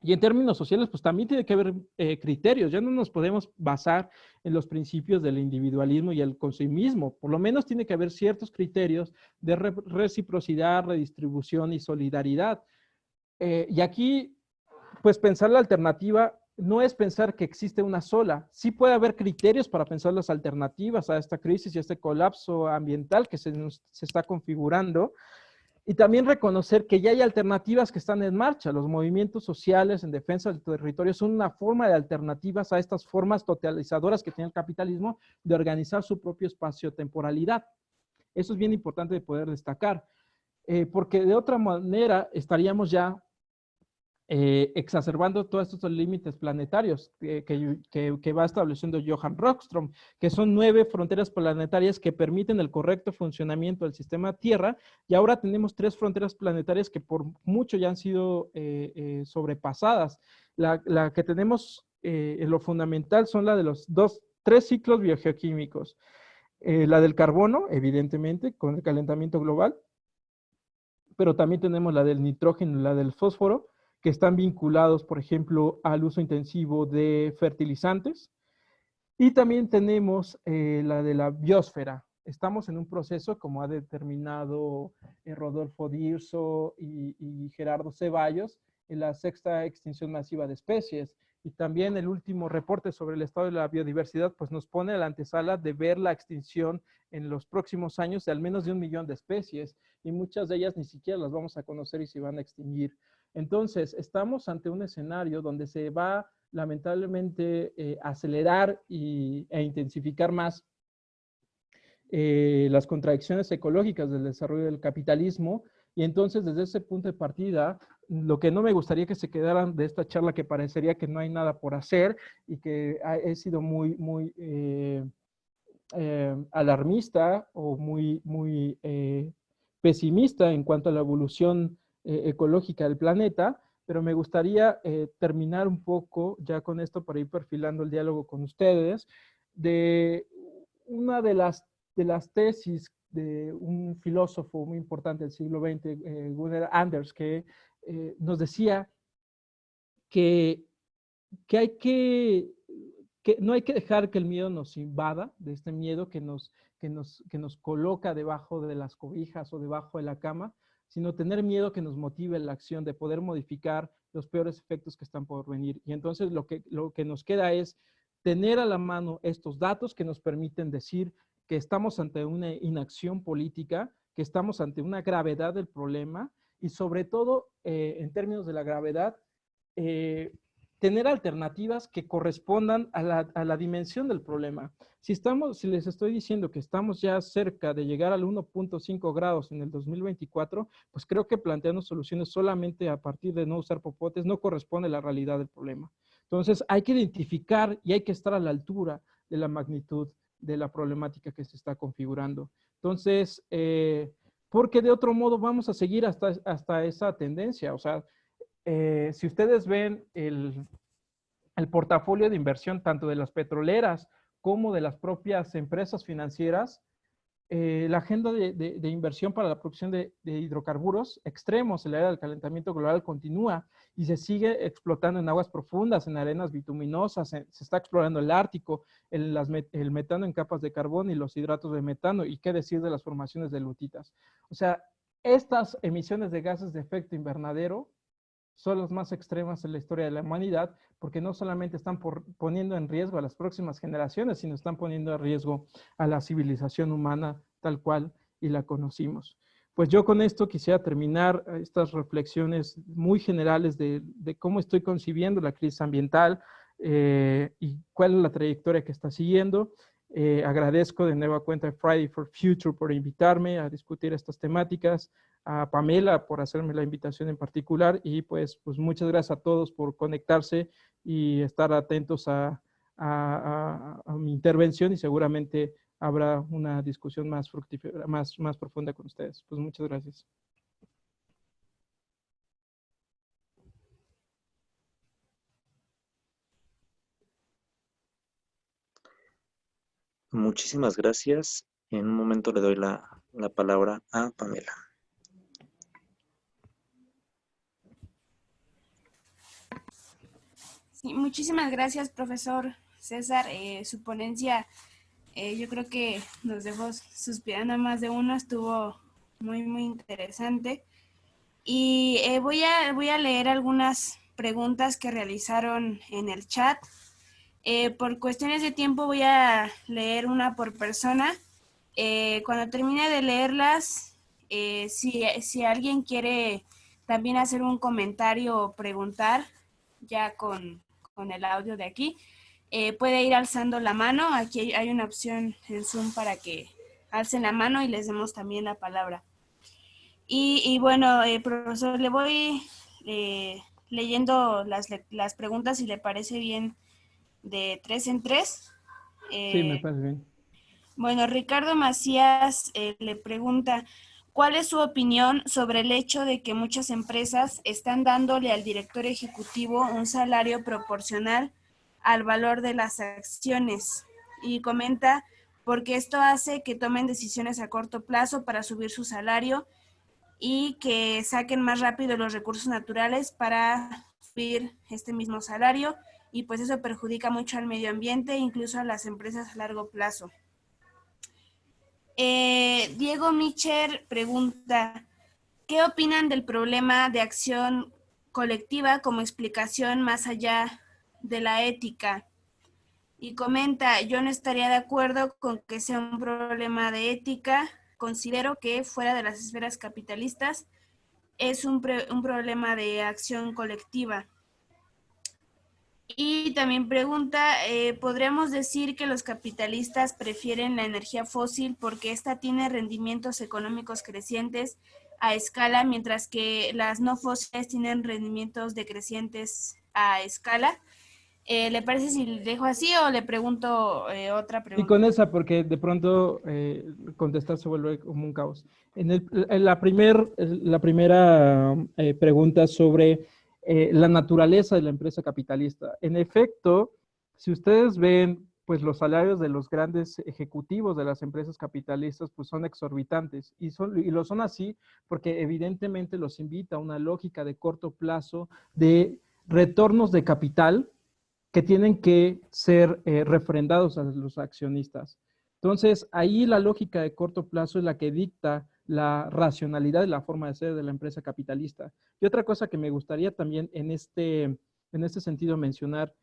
Y en términos sociales, pues también tiene que haber criterios. Ya no nos podemos basar en los principios del individualismo y el consumismo. Por lo menos tiene que haber ciertos criterios de reciprocidad, redistribución y solidaridad. Y aquí, pues pensar la alternativa no es pensar que existe una sola. Sí puede haber criterios para pensar las alternativas a esta crisis y a este colapso ambiental que se está configurando. Y también reconocer que ya hay alternativas que están en marcha. Los movimientos sociales en defensa del territorio son una forma de alternativas a estas formas totalizadoras que tiene el capitalismo de organizar su propio espacio-temporalidad. Eso es bien importante de poder destacar, porque de otra manera estaríamos ya exacerbando todos estos límites planetarios que va estableciendo Johan Rockström, que son 9 fronteras planetarias que permiten el correcto funcionamiento del sistema Tierra, y ahora tenemos 3 fronteras planetarias que por mucho ya han sido sobrepasadas. La que tenemos en lo fundamental son la de los 3 ciclos biogeoquímicos. La del carbono, evidentemente, con el calentamiento global, pero también tenemos la del nitrógeno y la del fósforo, que están vinculados, por ejemplo, al uso intensivo de fertilizantes. Y también tenemos la de la biosfera. Estamos en un proceso, como ha determinado Rodolfo Dirso y Gerardo Ceballos, en la 6ª extinción masiva de especies. Y también el último reporte sobre el estado de la biodiversidad, pues nos pone a la antesala de ver la extinción en los próximos años de al menos de 1 millón de especies. Y muchas de ellas ni siquiera las vamos a conocer y se van a extinguir. Entonces, estamos ante un escenario donde se va lamentablemente acelerar e intensificar más las contradicciones ecológicas del desarrollo del capitalismo. Y entonces, desde ese punto de partida, lo que no me gustaría que se quedaran de esta charla, que parecería que no hay nada por hacer y que he sido muy alarmista o muy pesimista en cuanto a la evolución ecológica del planeta, pero me gustaría terminar un poco ya con esto para ir perfilando el diálogo con ustedes, de una de las tesis de un filósofo muy importante del siglo XX, Gunnar Anders, que nos decía que no hay que dejar que el miedo nos invada, de este miedo que nos coloca debajo de las cobijas o debajo de la cama, sino tener miedo que nos motive la acción de poder modificar los peores efectos que están por venir. Y entonces lo que nos queda es tener a la mano estos datos que nos permiten decir que estamos ante una inacción política, que estamos ante una gravedad del problema y sobre todo, en términos de la gravedad, tener alternativas que correspondan a la dimensión del problema. Si les estoy diciendo que estamos ya cerca de llegar al 1.5 grados en el 2024, pues creo que plantearnos soluciones solamente a partir de no usar popotes no corresponde a la realidad del problema. Entonces, hay que identificar y hay que estar a la altura de la magnitud de la problemática que se está configurando. Entonces, porque de otro modo vamos a seguir hasta esa tendencia. O sea, si ustedes ven el portafolio de inversión tanto de las petroleras como de las propias empresas financieras, la agenda de inversión para la producción de hidrocarburos extremos en la era del calentamiento global continúa y se sigue explotando en aguas profundas, en arenas bituminosas, se está explorando el Ártico, el metano en capas de carbón y los hidratos de metano, y qué decir de las formaciones de lutitas. O sea, estas emisiones de gases de efecto invernadero son las más extremas en la historia de la humanidad, porque no solamente están poniendo en riesgo a las próximas generaciones, sino están poniendo en riesgo a la civilización humana tal cual y la conocimos. Pues yo con esto quisiera terminar estas reflexiones muy generales de cómo estoy concibiendo la crisis ambiental y cuál es la trayectoria que está siguiendo. Agradezco de nueva cuenta a Friday for Future por invitarme a discutir estas temáticas, a Pamela por hacerme la invitación en particular, y pues muchas gracias a todos por conectarse y estar atentos a mi intervención, y seguramente habrá una discusión más fructífera, más profunda con ustedes. Pues muchas gracias. Muchísimas gracias. En un momento le doy la palabra a Pamela. Sí, muchísimas gracias, profesor César. Su ponencia yo creo que nos dejó suspirando a más de uno, estuvo muy, muy interesante. Y voy a leer algunas preguntas que realizaron en el chat. Por cuestiones de tiempo voy a leer una por persona. Cuando termine de leerlas, si alguien quiere también hacer un comentario o preguntar, ya con el audio de aquí, puede ir alzando la mano. Aquí hay una opción en Zoom para que alcen la mano y les demos también la palabra. Y bueno, profesor, le voy leyendo las preguntas, si le parece bien, de 3 en 3. Sí, me parece bien. Bueno, Ricardo Macías le pregunta, ¿cuál es su opinión sobre el hecho de que muchas empresas están dándole al director ejecutivo un salario proporcional al valor de las acciones? Y comenta, porque esto hace que tomen decisiones a corto plazo para subir su salario y que saquen más rápido los recursos naturales para subir este mismo salario, y pues eso perjudica mucho al medio ambiente e incluso a las empresas a largo plazo. Diego Micher pregunta, ¿qué opinan del problema de acción colectiva como explicación más allá de la ética? Y comenta, yo no estaría de acuerdo con que sea un problema de ética. Considero que fuera de las esferas capitalistas es un problema de acción colectiva. Y también pregunta, ¿podríamos decir que los capitalistas prefieren la energía fósil porque ésta tiene rendimientos económicos crecientes a escala, mientras que las no fósiles tienen rendimientos decrecientes a escala? ¿Le parece si le dejo así o le pregunto otra Y pregunta? con esa, porque de pronto contestar se vuelve como un caos. En la primera pregunta sobre la naturaleza de la empresa capitalista. En efecto, si ustedes ven, pues los salarios de los grandes ejecutivos de las empresas capitalistas pues son exorbitantes, y lo son así porque evidentemente los invita a una lógica de corto plazo de retornos de capital que tienen que ser refrendados a los accionistas. Entonces, ahí la lógica de corto plazo es la que dicta la racionalidad de la forma de ser de la empresa capitalista. Y otra cosa que me gustaría también en este sentido mencionar,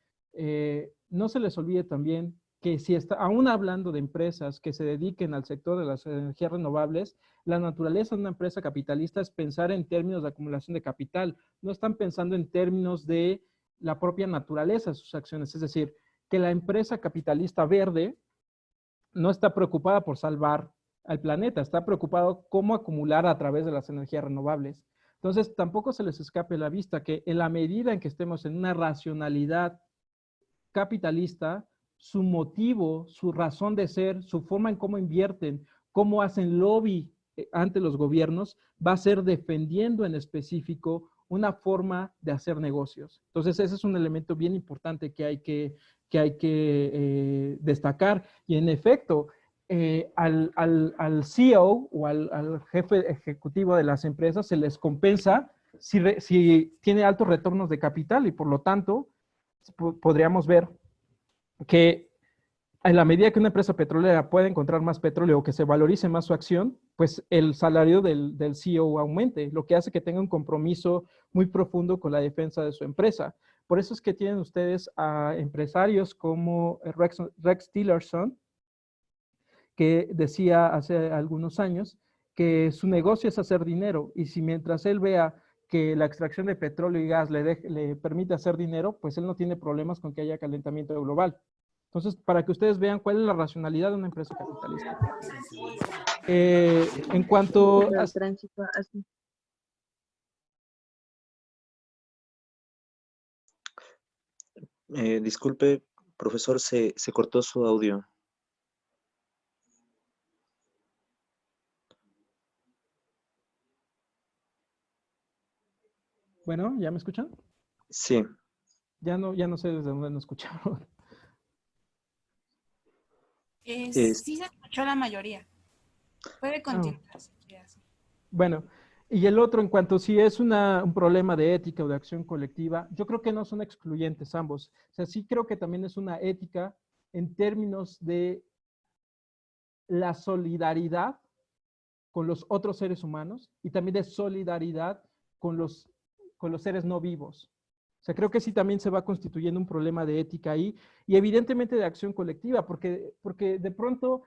no se les olvide también que si está, aún hablando de empresas que se dediquen al sector de las energías renovables, la naturaleza de una empresa capitalista es pensar en términos de acumulación de capital. No están pensando en términos de la propia naturaleza de sus acciones. Es decir, que la empresa capitalista verde no está preocupada por salvar al planeta, está preocupado cómo acumular a través de las energías renovables. Entonces, tampoco se les escape la vista que en la medida en que estemos en una racionalidad capitalista, su motivo, su razón de ser, su forma en cómo invierten, cómo hacen lobby ante los gobiernos, va a ser defendiendo en específico una forma de hacer negocios. Entonces, ese es un elemento bien importante que hay que destacar. Y en efecto, al CEO o al jefe ejecutivo de las empresas se les compensa si tiene altos retornos de capital y por lo tanto podríamos ver que en la medida que una empresa petrolera pueda encontrar más petróleo o que se valorice más su acción, pues el salario del CEO aumente, lo que hace que tenga un compromiso muy profundo con la defensa de su empresa. Por eso es que tienen ustedes a empresarios como Rex Tillerson, que decía hace algunos años que su negocio es hacer dinero y si mientras él vea que la extracción de petróleo y gas le permite hacer dinero, pues él no tiene problemas con que haya calentamiento global. Entonces, para que ustedes vean cuál es la racionalidad de una empresa capitalista. En cuanto a... Disculpe, profesor, se cortó su audio. Bueno, ¿ya me escuchan? Sí. Ya no sé desde dónde no escucharon. Sí se escuchó la mayoría. Puede continuar. Bueno, y el otro, en cuanto si es un problema de ética o de acción colectiva, yo creo que no son excluyentes ambos. O sea, sí creo que también es una ética en términos de la solidaridad con los otros seres humanos y también de solidaridad con los seres no vivos. O sea, creo que sí también se va constituyendo un problema de ética ahí y evidentemente de acción colectiva, porque de pronto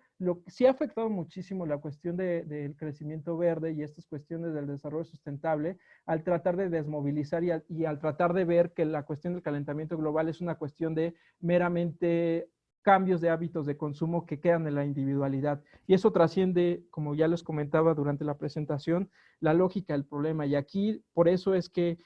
sí ha afectado muchísimo la cuestión del crecimiento verde y estas cuestiones del desarrollo sustentable al tratar de desmovilizar y al tratar de ver que la cuestión del calentamiento global es una cuestión de meramente cambios de hábitos de consumo que quedan en la individualidad. Y eso trasciende, como ya les comentaba durante la presentación, la lógica del problema. Y aquí, por eso es que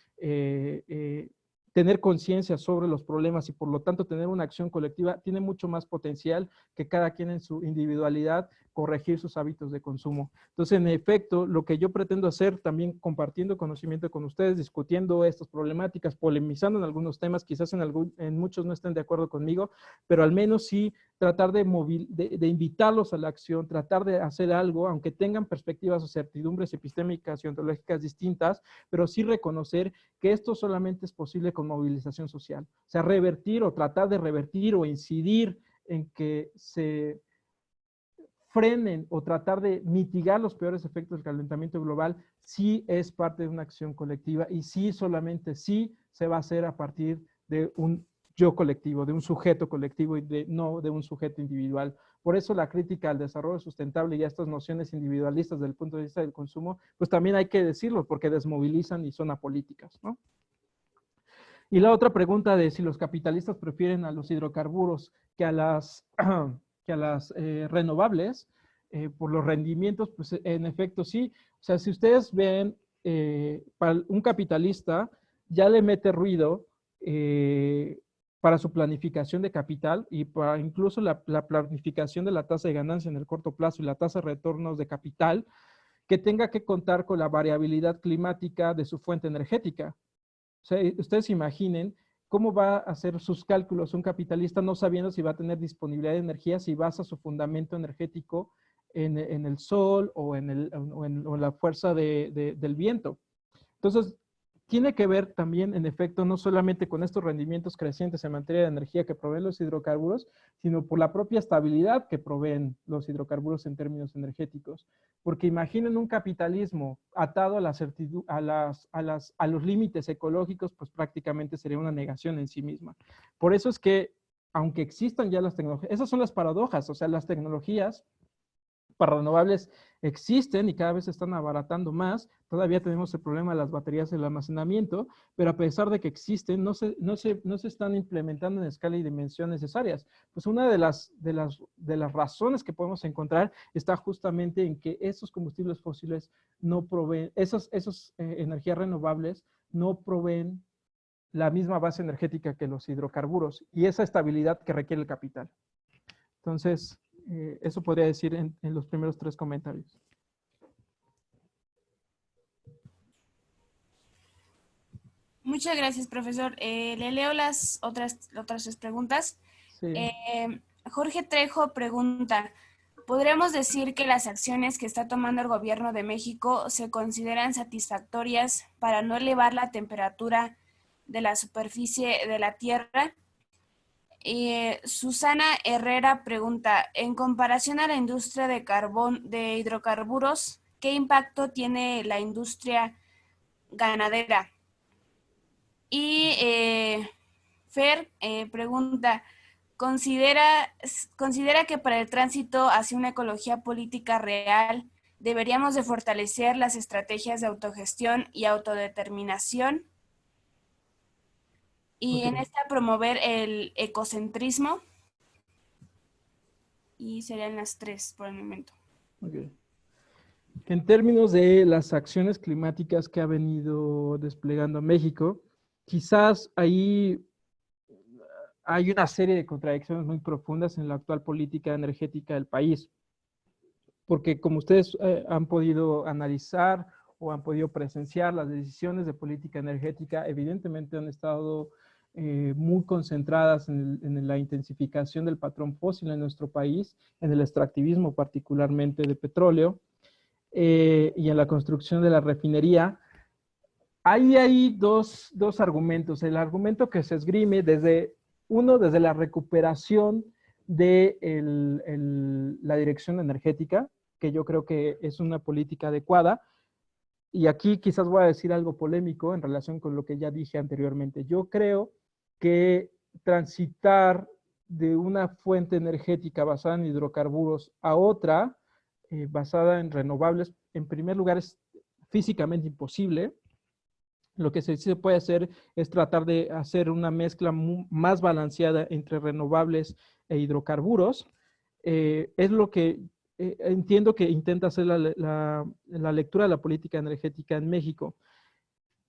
tener conciencia sobre los problemas y por lo tanto tener una acción colectiva tiene mucho más potencial que cada quien en su individualidad corregir sus hábitos de consumo. Entonces, en efecto, lo que yo pretendo hacer también compartiendo conocimiento con ustedes, discutiendo estas problemáticas, polemizando en algunos temas, quizás en muchos no estén de acuerdo conmigo, pero al menos sí tratar de invitarlos a la acción, tratar de hacer algo, aunque tengan perspectivas o certidumbres epistémicas y ontológicas distintas, pero sí reconocer que esto solamente es posible con movilización social. O sea, revertir o tratar de revertir o incidir en que se frenen o tratar de mitigar los peores efectos del calentamiento global, sí es parte de una acción colectiva y sí solamente sí se va a hacer a partir de un yo colectivo, de un sujeto colectivo y no de un sujeto individual. Por eso la crítica al desarrollo sustentable y a estas nociones individualistas desde el punto de vista del consumo, pues también hay que decirlo porque desmovilizan y son apolíticas, ¿no? Y la otra pregunta de si los capitalistas prefieren a los hidrocarburos que a las renovables, por los rendimientos, pues en efecto sí. O sea, si ustedes ven, para un capitalista ya le mete ruido para su planificación de capital y para incluso la planificación de la tasa de ganancia en el corto plazo y la tasa de retornos de capital, que tenga que contar con la variabilidad climática de su fuente energética. O sea, ustedes imaginen cómo va a hacer sus cálculos un capitalista no sabiendo si va a tener disponibilidad de energía, si basa su fundamento energético en el sol o en la fuerza del viento. Entonces, tiene que ver también, en efecto, no solamente con estos rendimientos crecientes en materia de energía que proveen los hidrocarburos, sino por la propia estabilidad que proveen los hidrocarburos en términos energéticos. Porque imaginen un capitalismo atado a los límites ecológicos, pues prácticamente sería una negación en sí misma. Por eso es que, aunque existan ya las tecnologías, esas son las paradojas, o sea, las tecnologías para renovables existen y cada vez se están abaratando más. Todavía tenemos el problema de las baterías y el almacenamiento, pero a pesar de que existen, no se están implementando en escala y dimensión necesarias. Pues una de las razones que podemos encontrar está justamente en que esos combustibles fósiles no proveen, esas energías renovables no proveen la misma base energética que los hidrocarburos y esa estabilidad que requiere el capital. Entonces, eso podría decir en los primeros 3 comentarios. Muchas gracias, profesor. Le leo las otras 3 preguntas. Sí. Jorge Trejo pregunta, ¿podríamos decir que las acciones que está tomando el gobierno de México se consideran satisfactorias para no elevar la temperatura de la superficie de la Tierra? Susana Herrera pregunta, en comparación a la industria de hidrocarburos, ¿qué impacto tiene la industria ganadera? Y Fer pregunta, ¿considera que para el tránsito hacia una ecología política real deberíamos de fortalecer las estrategias de autogestión y autodeterminación? Y en esta promover el ecocentrismo. Y serían las 3 por el momento. Okay. En términos de las acciones climáticas que ha venido desplegando México, quizás ahí hay una serie de contradicciones muy profundas en la actual política energética del país. Porque como ustedes han podido analizar o han podido presenciar, las decisiones de política energética evidentemente han estado muy concentradas en la intensificación del patrón fósil en nuestro país, en el extractivismo particularmente de petróleo y en la construcción de la refinería. Ahí hay dos argumentos. El argumento que se esgrime desde la recuperación de la dirección energética, que yo creo que es una política adecuada. Y aquí quizás voy a decir algo polémico en relación con lo que ya dije anteriormente. Yo creo que transitar de una fuente energética basada en hidrocarburos a otra basada en renovables, en primer lugar es físicamente imposible. Lo que se puede hacer es tratar de hacer una mezcla más balanceada entre renovables e hidrocarburos. Es lo que entiendo que intenta hacer la lectura de la política energética en México.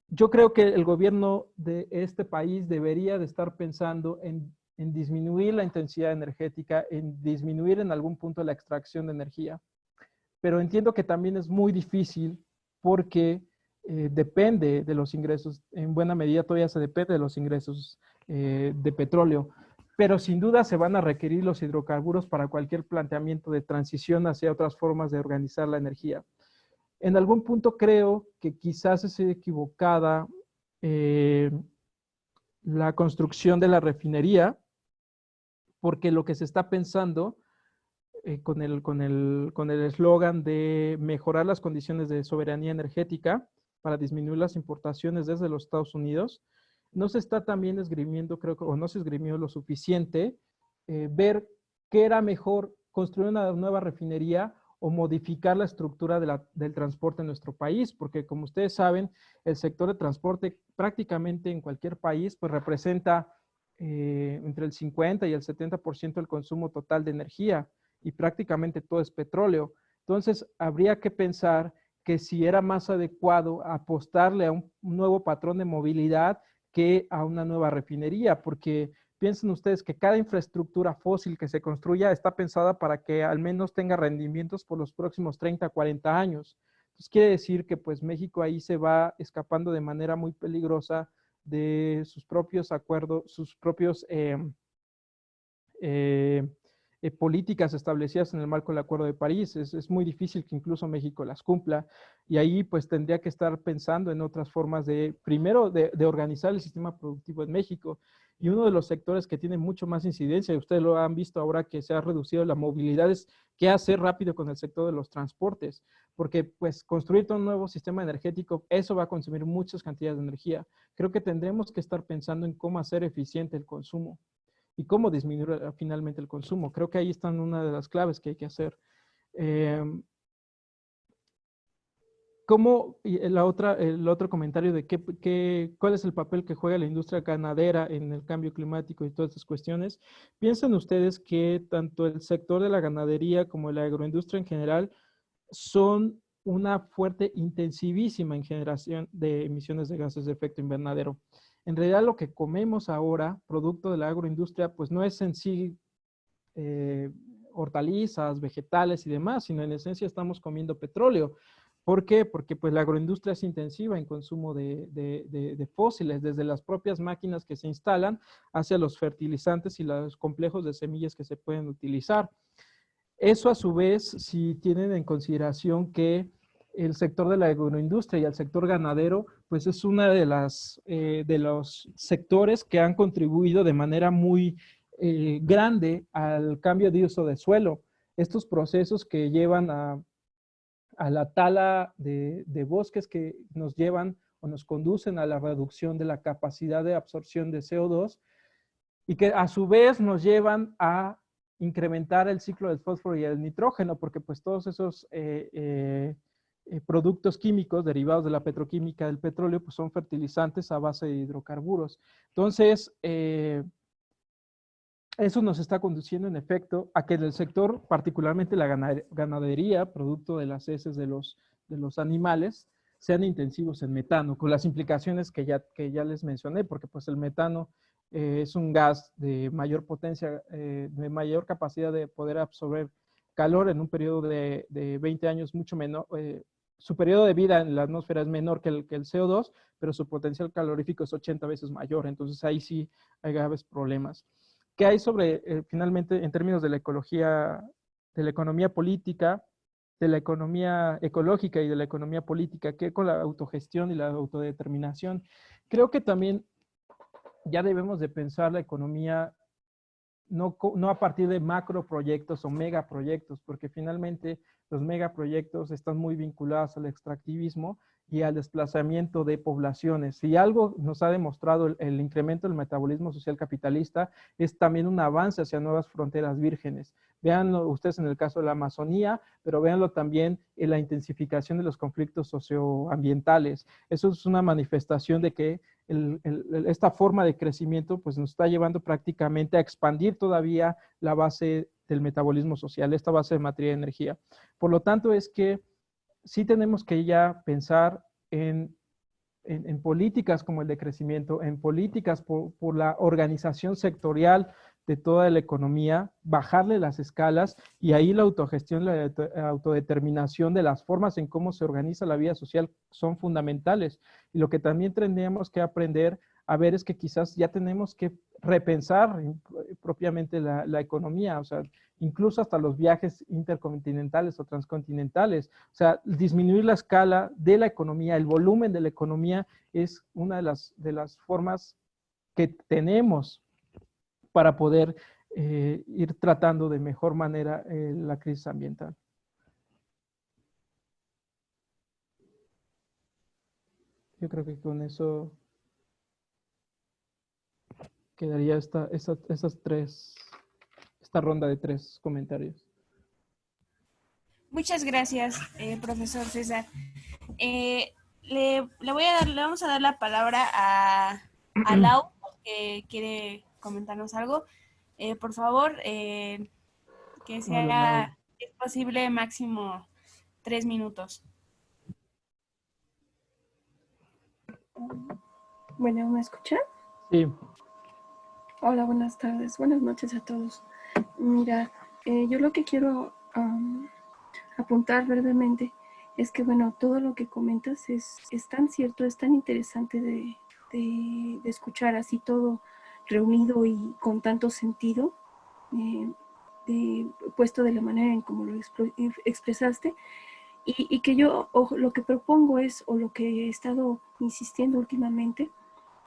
Yo creo que el gobierno de este país debería de estar pensando en disminuir la intensidad energética, en disminuir en algún punto la extracción de energía. Pero entiendo que también es muy difícil porque depende de los ingresos, en buena medida todavía se depende de los ingresos de petróleo, pero sin duda se van a requerir los hidrocarburos para cualquier planteamiento de transición hacia otras formas de organizar la energía. En algún punto creo que quizás es equivocada la construcción de la refinería, porque lo que se está pensando con el eslogan de mejorar las condiciones de soberanía energética para disminuir las importaciones desde los Estados Unidos, no se está también esgrimiendo, creo que, o no se esgrimió lo suficiente, ver qué era mejor construir una nueva refinería o modificar la estructura del transporte en nuestro país, porque como ustedes saben, el sector de transporte prácticamente en cualquier país pues representa entre el 50 y el 70% del consumo total de energía y prácticamente todo es petróleo. Entonces, habría que pensar que si era más adecuado apostarle a un nuevo patrón de movilidad que a una nueva refinería, porque piensen ustedes que cada infraestructura fósil que se construya está pensada para que al menos tenga rendimientos por los próximos 30, 40 años. Entonces, quiere decir que pues México ahí se va escapando de manera muy peligrosa de sus propios acuerdos, sus propios políticas establecidas en el marco del Acuerdo de París. Es muy difícil que incluso México las cumpla y ahí pues tendría que estar pensando en otras formas primero de organizar el sistema productivo en México. Y uno de los sectores que tiene mucho más incidencia, y ustedes lo han visto ahora que se ha reducido la movilidad, es qué hacer rápido con el sector de los transportes, porque pues construir todo un nuevo sistema energético, eso va a consumir muchas cantidades de energía. Creo que tendremos que estar pensando en cómo hacer eficiente el consumo y cómo disminuir finalmente el consumo. Creo que ahí están una de las claves que hay que hacer. Y el otro comentario de cuál es el papel que juega la industria ganadera en el cambio climático y todas estas cuestiones. ¿Piensan ustedes que tanto el sector de la ganadería como la agroindustria en general son una fuerte, intensivísima en generación de emisiones de gases de efecto invernadero? En realidad lo que comemos ahora, producto de la agroindustria, pues no es en sí hortalizas, vegetales y demás, sino en esencia estamos comiendo petróleo. ¿Por qué? Porque pues la agroindustria es intensiva en consumo de fósiles, desde las propias máquinas que se instalan hacia los fertilizantes y los complejos de semillas que se pueden utilizar. Eso a su vez, si tienen en consideración que el sector de la agroindustria y el sector ganadero, pues es una de los sectores que han contribuido de manera muy grande al cambio de uso de suelo. Estos procesos que llevan a la tala de bosques que nos llevan o nos conducen a la reducción de la capacidad de absorción de CO2 y que a su vez nos llevan a incrementar el ciclo del fósforo y el nitrógeno, porque pues todos esos productos químicos derivados de la petroquímica del petróleo pues son fertilizantes a base de hidrocarburos. Entonces, eso nos está conduciendo en efecto a que en el sector, particularmente la ganadería, producto de las heces de los animales, sean intensivos en metano, con las implicaciones que ya les mencioné, porque pues el metano es un gas de mayor potencia, de mayor capacidad de poder absorber calor en un periodo de 20 años mucho menor. Su periodo de vida en la atmósfera es menor que el CO2, pero su potencial calorífico es 80 veces mayor, entonces ahí sí hay graves problemas. ¿Qué hay sobre, finalmente, en términos de la ecología, de la economía política, de la economía ecológica y de la economía política? ¿Qué con la autogestión y la autodeterminación? Creo que también ya debemos de pensar la economía no a partir de macroproyectos o megaproyectos, porque finalmente los megaproyectos están muy vinculados al extractivismo y al desplazamiento de poblaciones. Si algo nos ha demostrado el incremento del metabolismo social capitalista, es también un avance hacia nuevas fronteras vírgenes. Véanlo ustedes en el caso de la Amazonía, pero véanlo también en la intensificación de los conflictos socioambientales. Eso es una manifestación de que esta forma de crecimiento pues nos está llevando prácticamente a expandir todavía la base del metabolismo social, esta base de materia y energía. Por lo tanto, es que sí tenemos que ya pensar en políticas como el de crecimiento, en políticas por la organización sectorial de toda la economía, bajarle las escalas y ahí la autogestión, la autodeterminación de las formas en cómo se organiza la vida social son fundamentales. Y lo que también tendríamos que aprender a ver es que quizás ya tenemos que repensar propiamente la economía, o sea, incluso hasta los viajes intercontinentales o transcontinentales. O sea, disminuir la escala de la economía, el volumen de la economía es una de las formas que tenemos para poder ir tratando de mejor manera la crisis ambiental. Yo creo que con eso quedaría esta ronda de 3 comentarios. Muchas gracias, profesor César. Le vamos a dar la palabra a Lau, que quiere comentarnos algo. Por favor, que sea, si es posible, máximo 3 minutos. Bueno, ¿me escuchan? Sí. Hola, buenas tardes, buenas noches a todos. Mira, yo lo que quiero apuntar brevemente es que, bueno, todo lo que comentas es tan cierto, es tan interesante de escuchar así todo reunido y con tanto sentido, puesto de la manera en como lo expresaste, y que yo lo que propongo es, o lo que he estado insistiendo últimamente,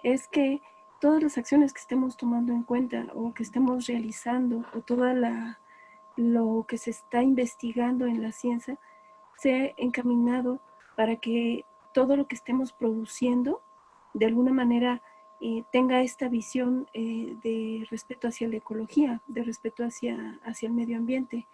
es que todas las acciones que estemos tomando en cuenta o que estemos realizando o toda lo que se está investigando en la ciencia sea encaminado para que todo lo que estemos produciendo de alguna manera tenga esta visión de respeto hacia la ecología, de respeto hacia el medio ambiente,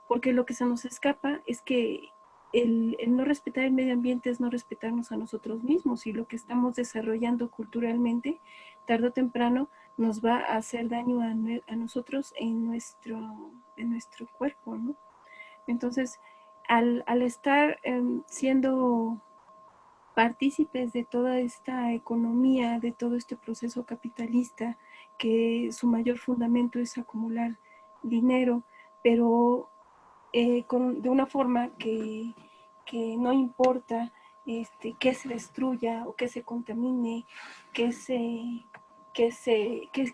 porque lo que se nos escapa es que el no respetar el medio ambiente es no respetarnos a nosotros mismos, y lo que estamos desarrollando culturalmente, tarde o temprano, nos va a hacer daño a nosotros en nuestro cuerpo, ¿no? Entonces, al estar siendo partícipes de toda esta economía, de todo este proceso capitalista, que su mayor fundamento es acumular dinero, pero de una forma que no importa que se destruya o que se contamine, que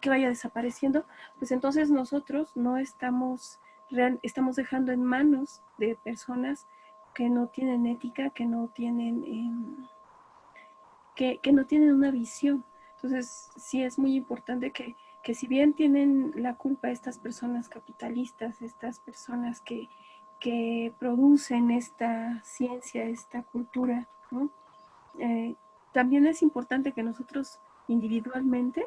vaya desapareciendo, pues entonces nosotros no estamos dejando en manos de personas que no tienen ética, que no tienen que no tienen una visión. Entonces, sí es muy importante que si bien tienen la culpa estas personas capitalistas, estas personas que producen esta ciencia, esta cultura, ¿no? También es importante que nosotros individualmente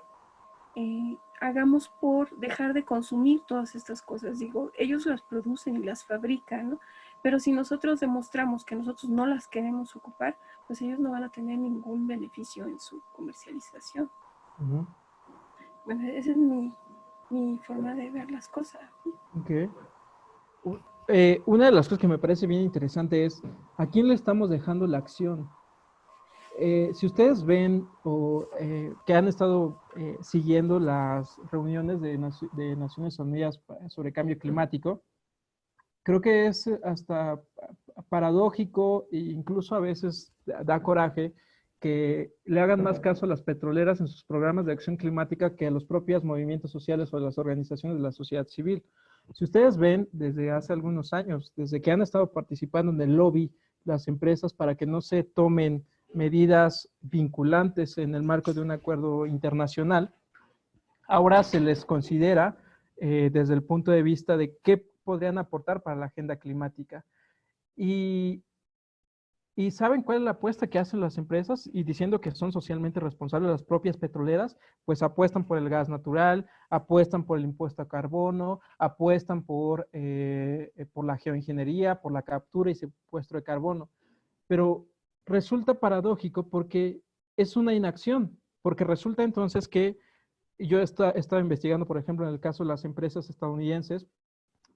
hagamos por dejar de consumir todas estas cosas. Digo, ellos las producen y las fabrican, ¿no? Pero si nosotros demostramos que nosotros no las queremos ocupar, pues ellos no van a tener ningún beneficio en su comercialización. Bueno, esa es mi forma de ver las cosas. Okay. Una de las cosas que me parece bien interesante es, ¿a quién le estamos dejando la acción? Si ustedes ven o que han estado siguiendo las reuniones de Naciones Unidas sobre cambio climático, creo que es hasta paradójico e incluso a veces da coraje que le hagan más caso a las petroleras en sus programas de acción climática que a los propios movimientos sociales o a las organizaciones de la sociedad civil. Si ustedes ven desde hace algunos años, desde que han estado participando en el lobby las empresas para que no se tomen medidas vinculantes en el marco de un acuerdo internacional, ahora se les considera desde el punto de vista de qué podrían aportar para la agenda climática. Y ¿saben cuál es la apuesta que hacen las empresas? Y diciendo que son socialmente responsables las propias petroleras, pues apuestan por el gas natural, apuestan por el impuesto a carbono, apuestan por la geoingeniería, por la captura y secuestro de carbono. Pero resulta paradójico porque es una inacción, porque resulta entonces que yo estaba investigando, por ejemplo, en el caso de las empresas estadounidenses,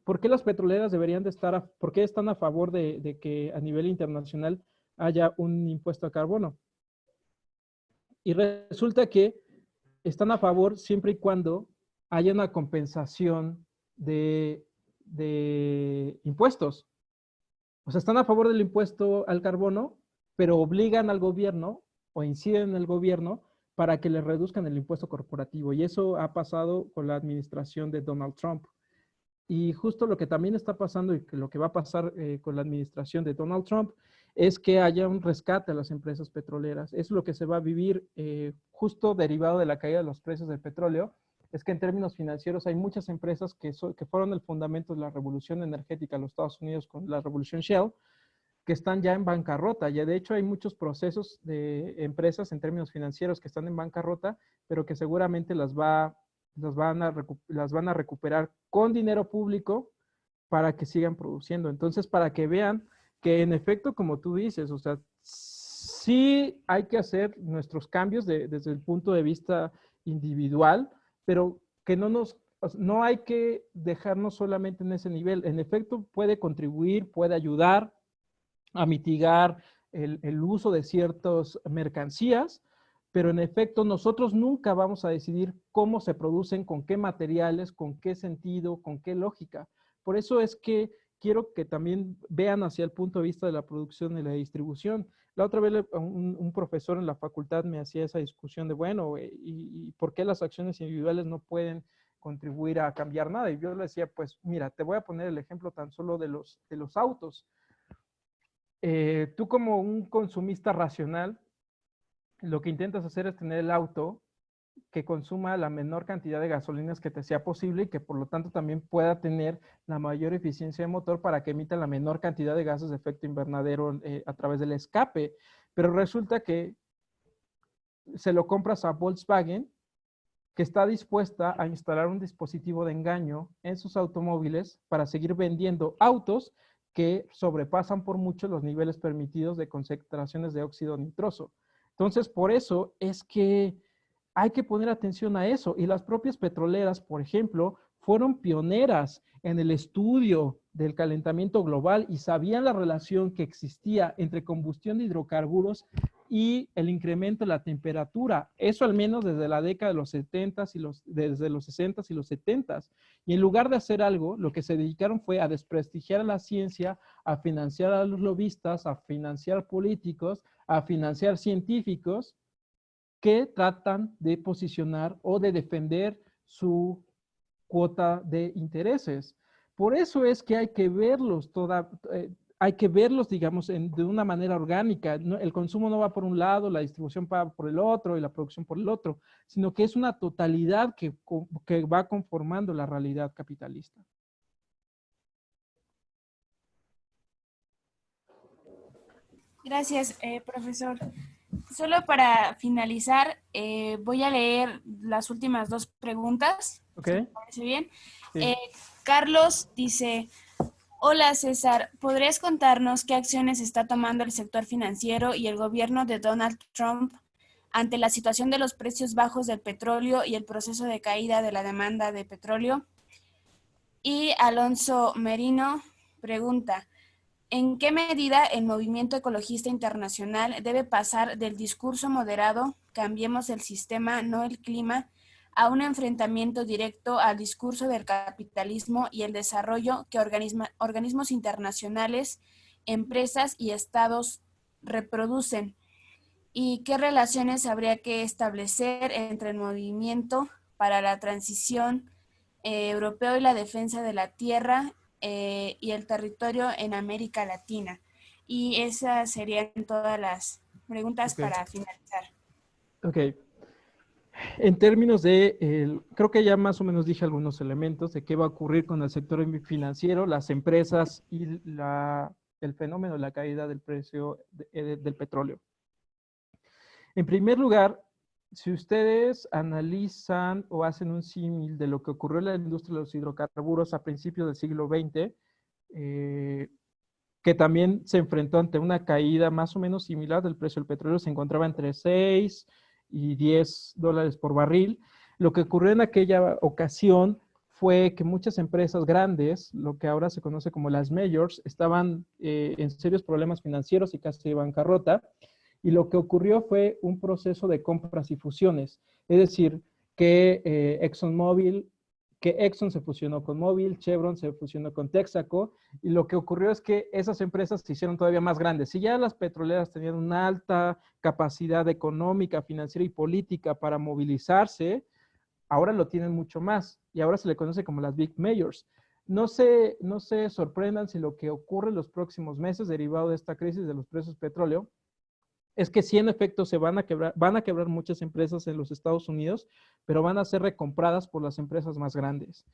¿por qué las petroleras deberían de estar, por qué están a favor de que a nivel internacional haya un impuesto a carbono? Y resulta que están a favor siempre y cuando haya una compensación de impuestos. O sea, están a favor del impuesto al carbono, pero obligan al gobierno o inciden en el gobierno para que le reduzcan el impuesto corporativo. Y eso ha pasado con la administración de Donald Trump. Y justo lo que también está pasando y lo que va a pasar con la administración de Donald Trump es que haya un rescate a las empresas petroleras. Es lo que se va a vivir justo derivado de la caída de los precios del petróleo. Es que en términos financieros hay muchas empresas que fueron el fundamento de la revolución energética en los Estados Unidos con la revolución Shell, que están ya en bancarrota. Ya de hecho hay muchos procesos de empresas en términos financieros que están en bancarrota, pero que seguramente las van a recuperar con dinero público para que sigan produciendo. Entonces, para que vean que en efecto, como tú dices, o sea, sí hay que hacer nuestros cambios desde el punto de vista individual, pero que no hay que dejarnos solamente en ese nivel. En efecto, puede contribuir, puede ayudar a mitigar el uso de ciertas mercancías, pero en efecto nosotros nunca vamos a decidir cómo se producen, con qué materiales, con qué sentido, con qué lógica. Por eso es que quiero que también vean hacia el punto de vista de la producción y la distribución. La otra vez un profesor en la facultad me hacía esa discusión de, bueno, ¿y por qué las acciones individuales no pueden contribuir a cambiar nada? Y yo le decía, pues mira, te voy a poner el ejemplo tan solo de los autos. Tú como un consumista racional, lo que intentas hacer es tener el auto que consuma la menor cantidad de gasolinas que te sea posible y que por lo tanto también pueda tener la mayor eficiencia de motor para que emita la menor cantidad de gases de efecto invernadero a través del escape. Pero resulta que se lo compras a Volkswagen, que está dispuesta a instalar un dispositivo de engaño en sus automóviles para seguir vendiendo autos que sobrepasan por mucho los niveles permitidos de concentraciones de óxido nitroso. Entonces, por eso es que hay que poner atención a eso. Y las propias petroleras, por ejemplo, fueron pioneras en el estudio del calentamiento global y sabían la relación que existía entre combustión de hidrocarburos y el incremento de la temperatura. Eso al menos desde la década de los 70s desde los 60s y los 70s. Y en lugar de hacer algo, lo que se dedicaron fue a desprestigiar a la ciencia, a financiar a los lobistas, a financiar políticos, a financiar científicos que tratan de posicionar o de defender su cuota de intereses. Por eso es que hay que verlos digamos, de una manera orgánica. No, el consumo no va por un lado, la distribución va por el otro y la producción por el otro, sino que es una totalidad que va conformando la realidad capitalista. Gracias, profesor. Solo para finalizar, voy a leer las últimas dos preguntas. ¿Ok? Si me parece bien. Sí. Carlos dice, hola César, ¿podrías contarnos qué acciones está tomando el sector financiero y el gobierno de Donald Trump ante la situación de los precios bajos del petróleo y el proceso de caída de la demanda de petróleo? Y Alonso Merino pregunta, ¿en qué medida el movimiento ecologista internacional debe pasar del discurso moderado, cambiemos el sistema, no el clima, a un enfrentamiento directo al discurso del capitalismo y el desarrollo que organismos internacionales, empresas y estados reproducen? ¿Y qué relaciones habría que establecer entre el movimiento para la transición europeo y la defensa de la tierra y el territorio en América Latina? Y esas serían todas las preguntas para finalizar. Ok. En términos de, creo que ya más o menos dije algunos elementos de qué va a ocurrir con el sector financiero, las empresas y el fenómeno de la caída del precio del petróleo. En primer lugar, si ustedes analizan o hacen un símil de lo que ocurrió en la industria de los hidrocarburos a principios del siglo XX, que también se enfrentó ante una caída más o menos similar del precio del petróleo, se encontraba entre 6 y 10 dólares por barril. Lo que ocurrió en aquella ocasión fue que muchas empresas grandes, lo que ahora se conoce como las majors, estaban en serios problemas financieros y casi de bancarrota. Y lo que ocurrió fue un proceso de compras y fusiones. Es decir, que Exxon se fusionó con Mobil, Chevron se fusionó con Texaco, y lo que ocurrió es que esas empresas se hicieron todavía más grandes. Si ya las petroleras tenían una alta capacidad económica, financiera y política para movilizarse, ahora lo tienen mucho más, y ahora se le conoce como las Big Majors. No se sorprendan si lo que ocurre en los próximos meses, derivado de esta crisis de los precios del petróleo, es que sí, en efecto, se van a quebrar muchas empresas en los Estados Unidos, pero van a ser recompradas por las empresas más grandes.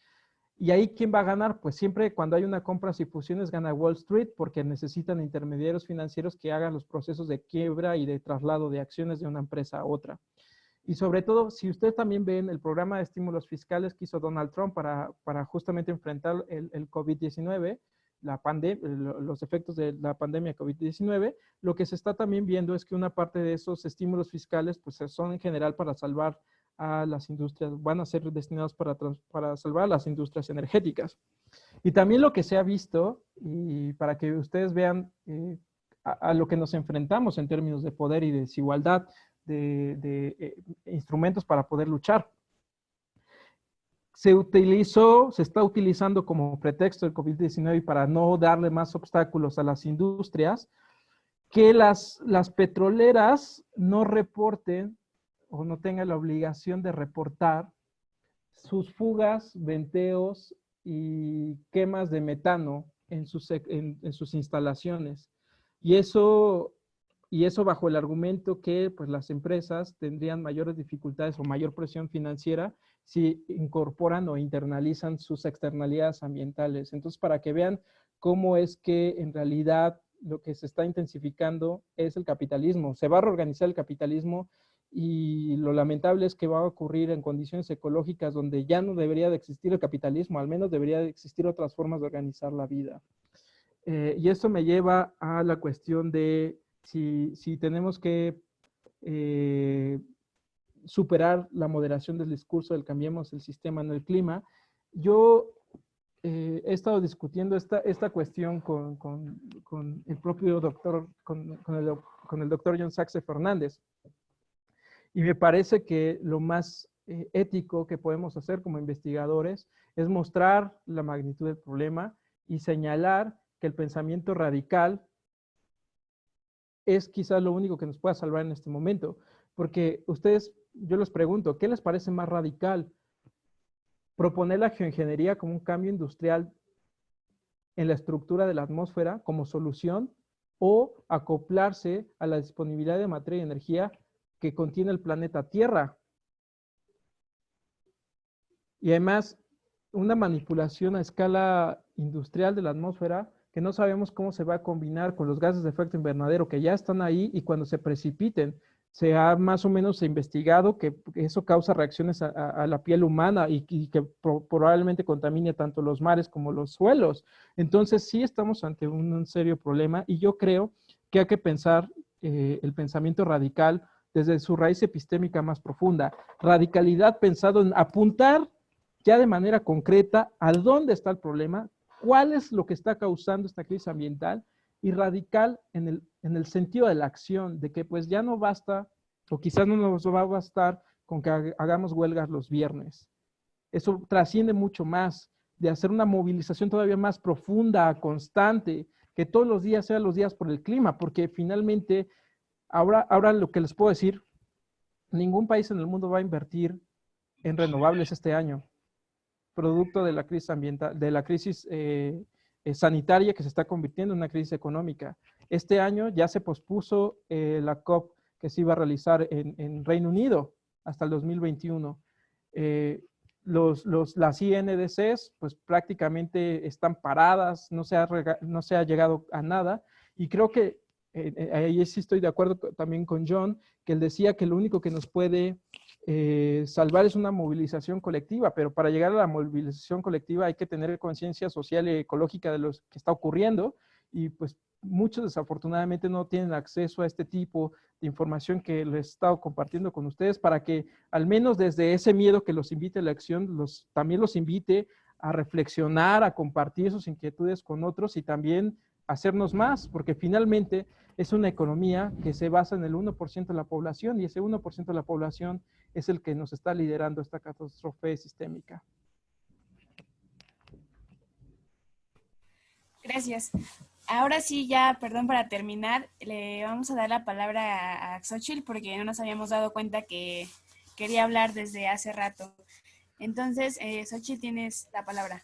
¿Y ahí quién va a ganar? Pues siempre cuando hay una compras y fusiones gana Wall Street, porque necesitan intermediarios financieros que hagan los procesos de quiebra y de traslado de acciones de una empresa a otra. Y sobre todo, si ustedes también ven el programa de estímulos fiscales que hizo Donald Trump para justamente enfrentar el COVID-19, los efectos de la pandemia COVID-19, lo que se está también viendo es que una parte de esos estímulos fiscales pues son en general para salvar a las industrias, van a ser destinados para salvar a las industrias energéticas. Y también lo que se ha visto, y para que ustedes vean a lo que nos enfrentamos en términos de poder y de desigualdad, de instrumentos para poder luchar. Se está utilizando como pretexto el COVID-19 para no darle más obstáculos a las industrias, que las petroleras no reporten o no tengan la obligación de reportar sus fugas, venteos y quemas de metano en sus instalaciones. Y eso bajo el argumento que pues, las empresas tendrían mayores dificultades o mayor presión financiera si incorporan o internalizan sus externalidades ambientales. Entonces, para que vean cómo es que en realidad lo que se está intensificando es el capitalismo. Se va a reorganizar el capitalismo y lo lamentable es que va a ocurrir en condiciones ecológicas donde ya no debería de existir el capitalismo, al menos debería de existir otras formas de organizar la vida. Y esto me lleva a la cuestión de si tenemos que superar la moderación del discurso del cambiemos el sistema en el clima. Yo he estado discutiendo esta cuestión con el propio doctor, con el doctor John Saxe Fernández. Y me parece que lo más ético que podemos hacer como investigadores es mostrar la magnitud del problema y señalar que el pensamiento radical es quizás lo único que nos pueda salvar en este momento. Porque ustedes, yo les pregunto, ¿qué les parece más radical? ¿Proponer la geoingeniería como un cambio industrial en la estructura de la atmósfera como solución o acoplarse a la disponibilidad de materia y energía que contiene el planeta Tierra? Y además, una manipulación a escala industrial de la atmósfera que no sabemos cómo se va a combinar con los gases de efecto invernadero que ya están ahí y cuando se precipiten, se ha más o menos investigado que eso causa reacciones a la piel humana y que probablemente contamine tanto los mares como los suelos. Entonces sí estamos ante un serio problema y yo creo que hay que pensar el pensamiento radical desde su raíz epistémica más profunda. Radicalidad pensado en apuntar ya de manera concreta a dónde está el problema, cuál es lo que está causando esta crisis ambiental, y radical en el sentido de la acción, de que pues ya no basta, o quizás no nos va a bastar con que hagamos huelgas los viernes. Eso trasciende mucho más, de hacer una movilización todavía más profunda, constante, que todos los días sean los días por el clima, porque finalmente, ahora lo que les puedo decir, ningún país en el mundo va a invertir en renovables este año, producto de la crisis ambiental, de la crisis sanitaria que se está convirtiendo en una crisis económica. Este año ya se pospuso la COP que se iba a realizar en Reino Unido hasta el 2021. Las INDCs pues prácticamente están paradas, no se ha llegado a nada, y creo que ahí sí estoy de acuerdo también con John, que él decía que lo único que nos puede salvar es una movilización colectiva, pero para llegar a la movilización colectiva hay que tener conciencia social y ecológica de lo que está ocurriendo, y pues muchos desafortunadamente no tienen acceso a este tipo de información que les he estado compartiendo con ustedes, para que al menos desde ese miedo que los invite a la acción, también los invite a reflexionar, a compartir sus inquietudes con otros y también hacernos más, porque finalmente es una economía que se basa en el 1% de la población, y ese 1% de la población es el que nos está liderando esta catástrofe sistémica. Gracias. Ahora sí, ya, perdón, para terminar, le vamos a dar la palabra a Xóchitl porque no nos habíamos dado cuenta que quería hablar desde hace rato. Entonces, Xóchitl, tienes la palabra.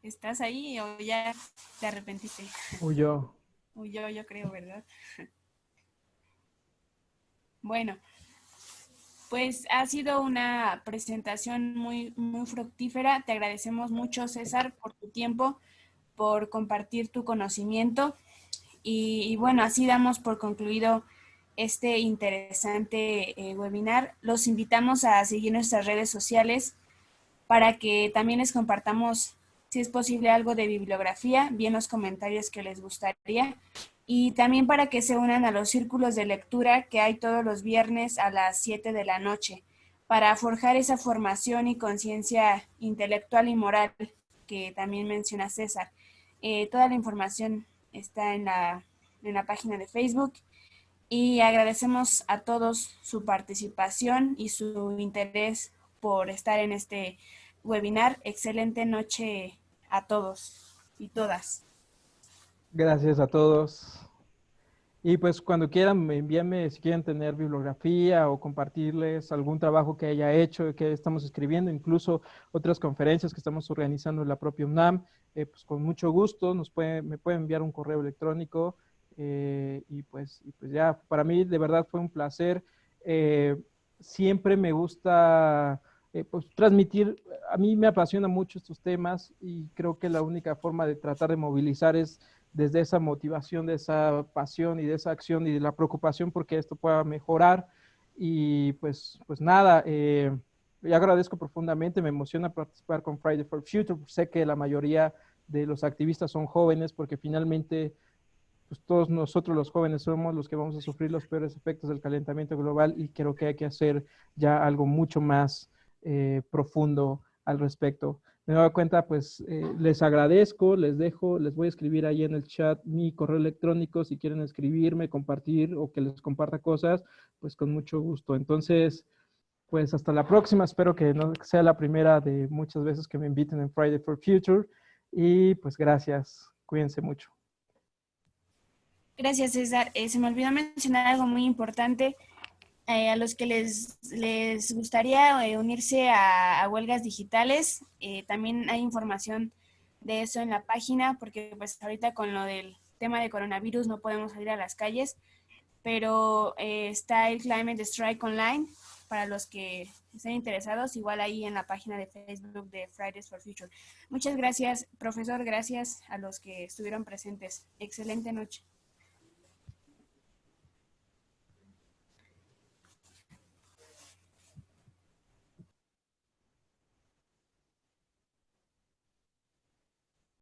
¿Estás ahí o ya te arrepentiste? Huyó. Huyó, yo creo, ¿verdad? Bueno, pues ha sido una presentación muy, muy fructífera. Te agradecemos mucho, César, por tu tiempo, por compartir tu conocimiento. Y bueno, así damos por concluido este interesante webinar. Los invitamos a seguir nuestras redes sociales para que también les compartamos, si es posible, algo de bibliografía, bien los comentarios que les gustaría, y también para que se unan a los círculos de lectura que hay todos los viernes a las 7 de la noche, para forjar esa formación y conciencia intelectual y moral que también menciona César. Toda la información está en la página de Facebook, y agradecemos a todos su participación y su interés por estar en este webinar. Excelente noche a todos y todas. Gracias a todos. Y pues cuando quieran, envíenme si quieren tener bibliografía o compartirles algún trabajo que haya hecho, que estamos escribiendo, incluso otras conferencias que estamos organizando en la propia UNAM, pues con mucho gusto me pueden enviar un correo electrónico Y pues ya, para mí de verdad fue un placer. Siempre me gusta pues transmitir, a mí me apasiona mucho estos temas y creo que la única forma de tratar de movilizar es desde esa motivación, de esa pasión y de esa acción y de la preocupación porque esto pueda mejorar. Y pues nada, yo agradezco profundamente, me emociona participar con Friday for Future. Sé que la mayoría de los activistas son jóvenes porque finalmente pues todos nosotros los jóvenes somos los que vamos a sufrir los peores efectos del calentamiento global y creo que hay que hacer ya algo mucho más profundo al respecto. Me doy cuenta, pues les agradezco, les dejo, les voy a escribir ahí en el chat mi correo electrónico si quieren escribirme, compartir o que les comparta cosas, pues con mucho gusto. Entonces, pues hasta la próxima, espero que no sea la primera de muchas veces que me inviten en Friday for Future y pues gracias, cuídense mucho. Gracias, César. Se me olvidó mencionar algo muy importante. A los que les gustaría unirse a huelgas digitales, también hay información de eso en la página, porque pues ahorita con lo del tema de coronavirus no podemos salir a las calles, pero está el Climate Strike Online para los que estén interesados, igual ahí en la página de Facebook de Fridays for Future. Muchas gracias, profesor, gracias a los que estuvieron presentes. Excelente noche.